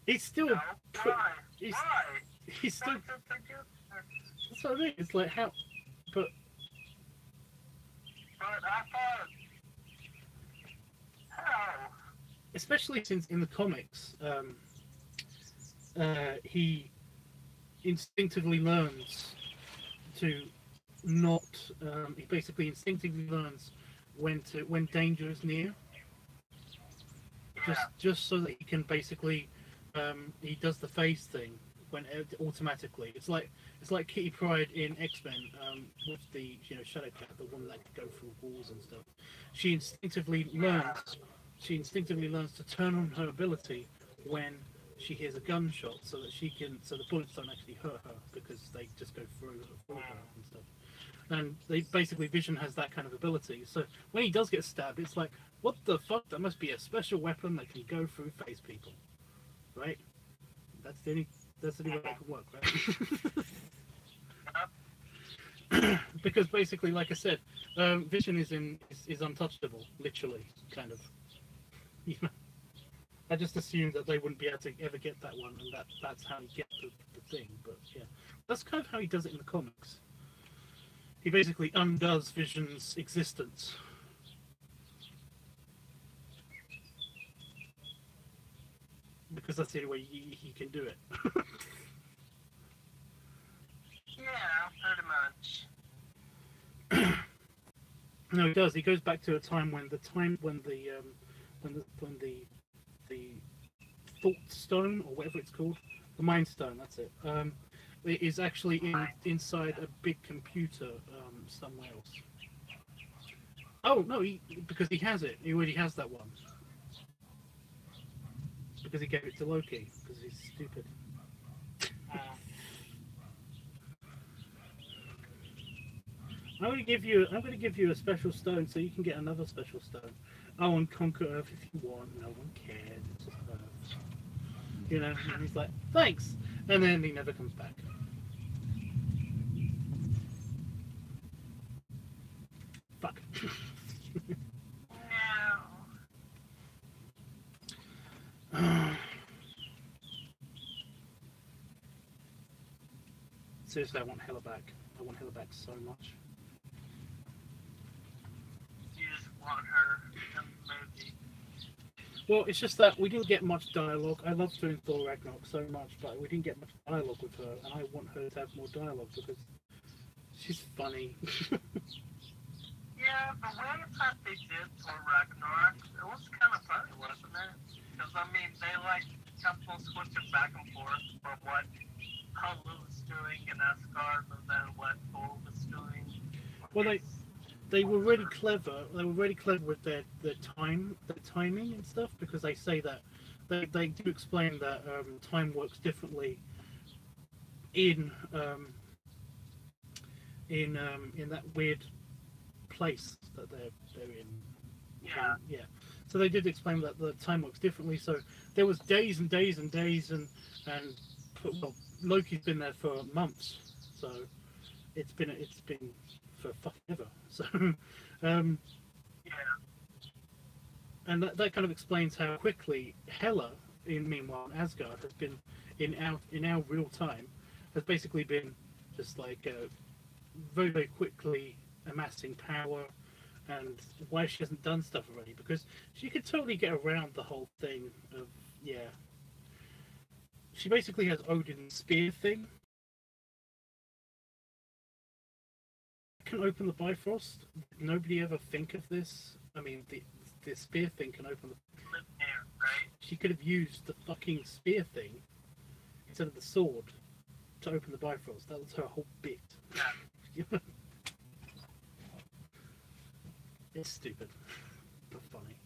he's still, he's still, that's what I mean. It's like, how, but
I thought, how?
Especially since in the comics, he instinctively learns to not. He basically instinctively learns when danger is near. Just so that he can basically, he does the phase thing when automatically. It's like Kitty Pryde in X-Men with the Shadowcat, the one that could go through walls and stuff. She instinctively learns to turn on her ability when she hears a gunshot, so the bullets don't actually hurt her because they just go through her and stuff. And basically Vision has that kind of ability. So when he does get stabbed, it's like, what the fuck? That must be a special weapon that can go through face people, right? That's the only way it can work, right? Because basically, like I said, Vision is untouchable, literally, kind of. You know, I just assumed that they wouldn't be able to ever get that one, and that's how you get the thing. But yeah, that's kind of how he does it in the comics. He basically undoes Vision's existence. because that's the only way he can do it.
Yeah, pretty much.
No, he does. He goes back to a time when the thought stone, or whatever it's called, the mind stone. That's it. It is actually inside a big computer somewhere else. Oh no, because he has it. He already has that one. Because he gave it to Loki. Because he's stupid. I'm going to give you a special stone so you can get another special stone. Oh, and conquer Earth if you want. No one cares. It's just Earth. You know. And he's like, thanks, and then he never comes back. Fuck.
No.
Seriously, I want Hella back. I want Hella back so much.
You just want her in the movie.
Well, it's just that we didn't get much dialogue. I love doing Thor Ragnarok so much, but we didn't get much dialogue with her, and I want her to have more dialogue because she's funny.
Yeah, the way that they did Thor Ragnarok, it was kind of funny, wasn't it? Because, I mean, they, like, kept on switching back and forth from what Hela was doing in Asgard and then what Thor was doing.
Well, they were really clever. They were really clever with their timing and stuff, because they say that they do explain that time works differently in that weird place that they're in.
Yeah.
Yeah. So they did explain that the time works differently. So there was days and days and days and well, Loki's been there for months. So it's been for fucking ever. So
Yeah.
and that kind of explains how quickly Hela, meanwhile Asgard, has been in our real time, has basically been just like very, very quickly amassing power, and why she hasn't done stuff already, because she could totally get around the whole thing of, yeah. She basically has Odin's spear thing. Can open the Bifrost. Nobody ever think of this. I mean, the spear thing can open the...
Right?
She could have used the fucking spear thing instead of the sword to open the Bifrost. That was her whole bit.
Yeah.
It's stupid, but funny.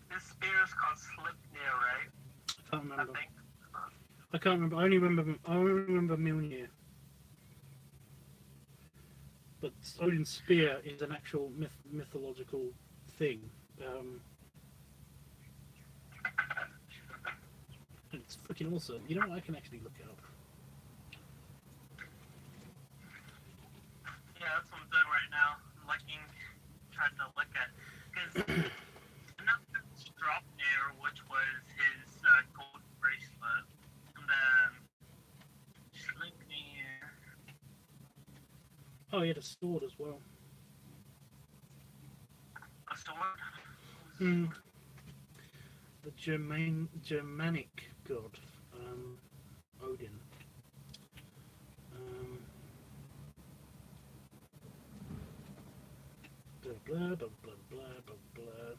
This spear is called Slipnir, right?
I can't remember.
I think.
I can't remember. I only remember Mjolnir. But Odin's spear is an actual mythological thing. And it's freaking awesome. You know what? I can actually look it up.
Yeah, that's what I'm doing right now. I'm trying to look at, because announced Dropnir, which was his gold bracelet, and then Slipnir.
Oh, he had a sword as well.
A sword?
Mm. The Germanic god, Odin. Blah blah blah blah blah blah blah.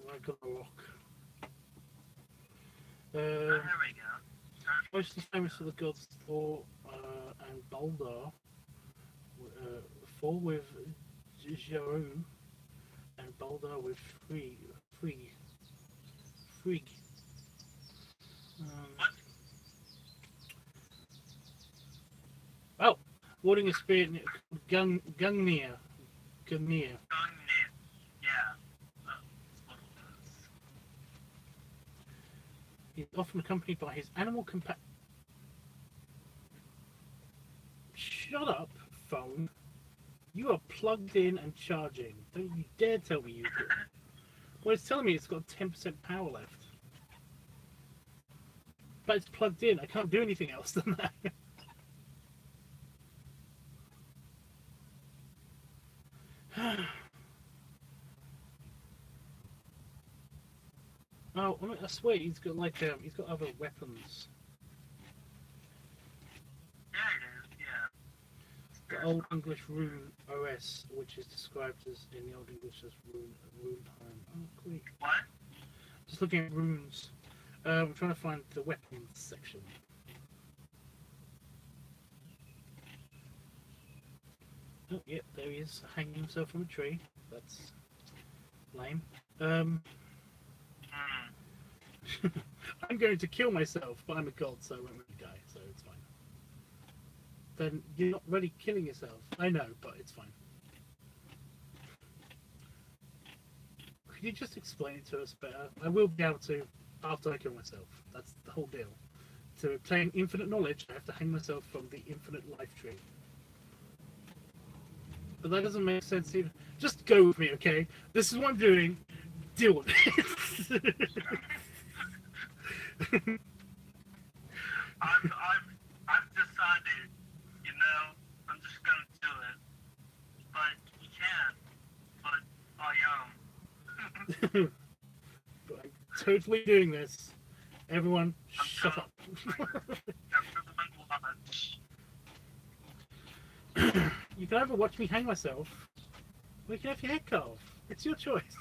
Ragnarok.
There we go.
Most famous for the gods Thor and Baldur. Thor with Jarun and Baldur with Frigg. Oh, warding a spear Gungnir.
Gungnir. Yeah. That's what it was.
He's often accompanied by his animal companion. Shut up, phone. You are plugged in and charging. Don't you dare tell me you do. Well, it's telling me it's got 10% power left. But it's plugged in. I can't do anything else than that. Oh, I swear he's got like he's got other weapons.
Yeah, it is. Yeah.
The Old English rune OS, which is described as in the Old English as rune time. Oh, great.
What?
Just looking at runes. I'm trying to find the weapons section. Oh, yep, there he is, hanging himself from a tree. That's lame. I'm going to kill myself, but I'm a god, so I won't really die, so it's fine. Then you're not really killing yourself. I know, but it's fine. Could you just explain it to us better? I will be able to after I kill myself. That's the whole deal. To obtain infinite knowledge, I have to hang myself from the infinite life tree. But that doesn't make sense either. Just go with me, okay? This is what I'm doing. Deal with it.
I've decided, you know, I'm just gonna do it. But you can't. But I am.
But I'm totally doing this. Everyone, shut up.
Everyone watch.
You can either watch me hang myself, or you can have your head cut off. It's your choice.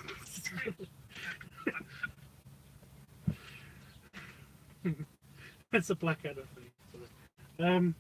That's a Blackadder thing.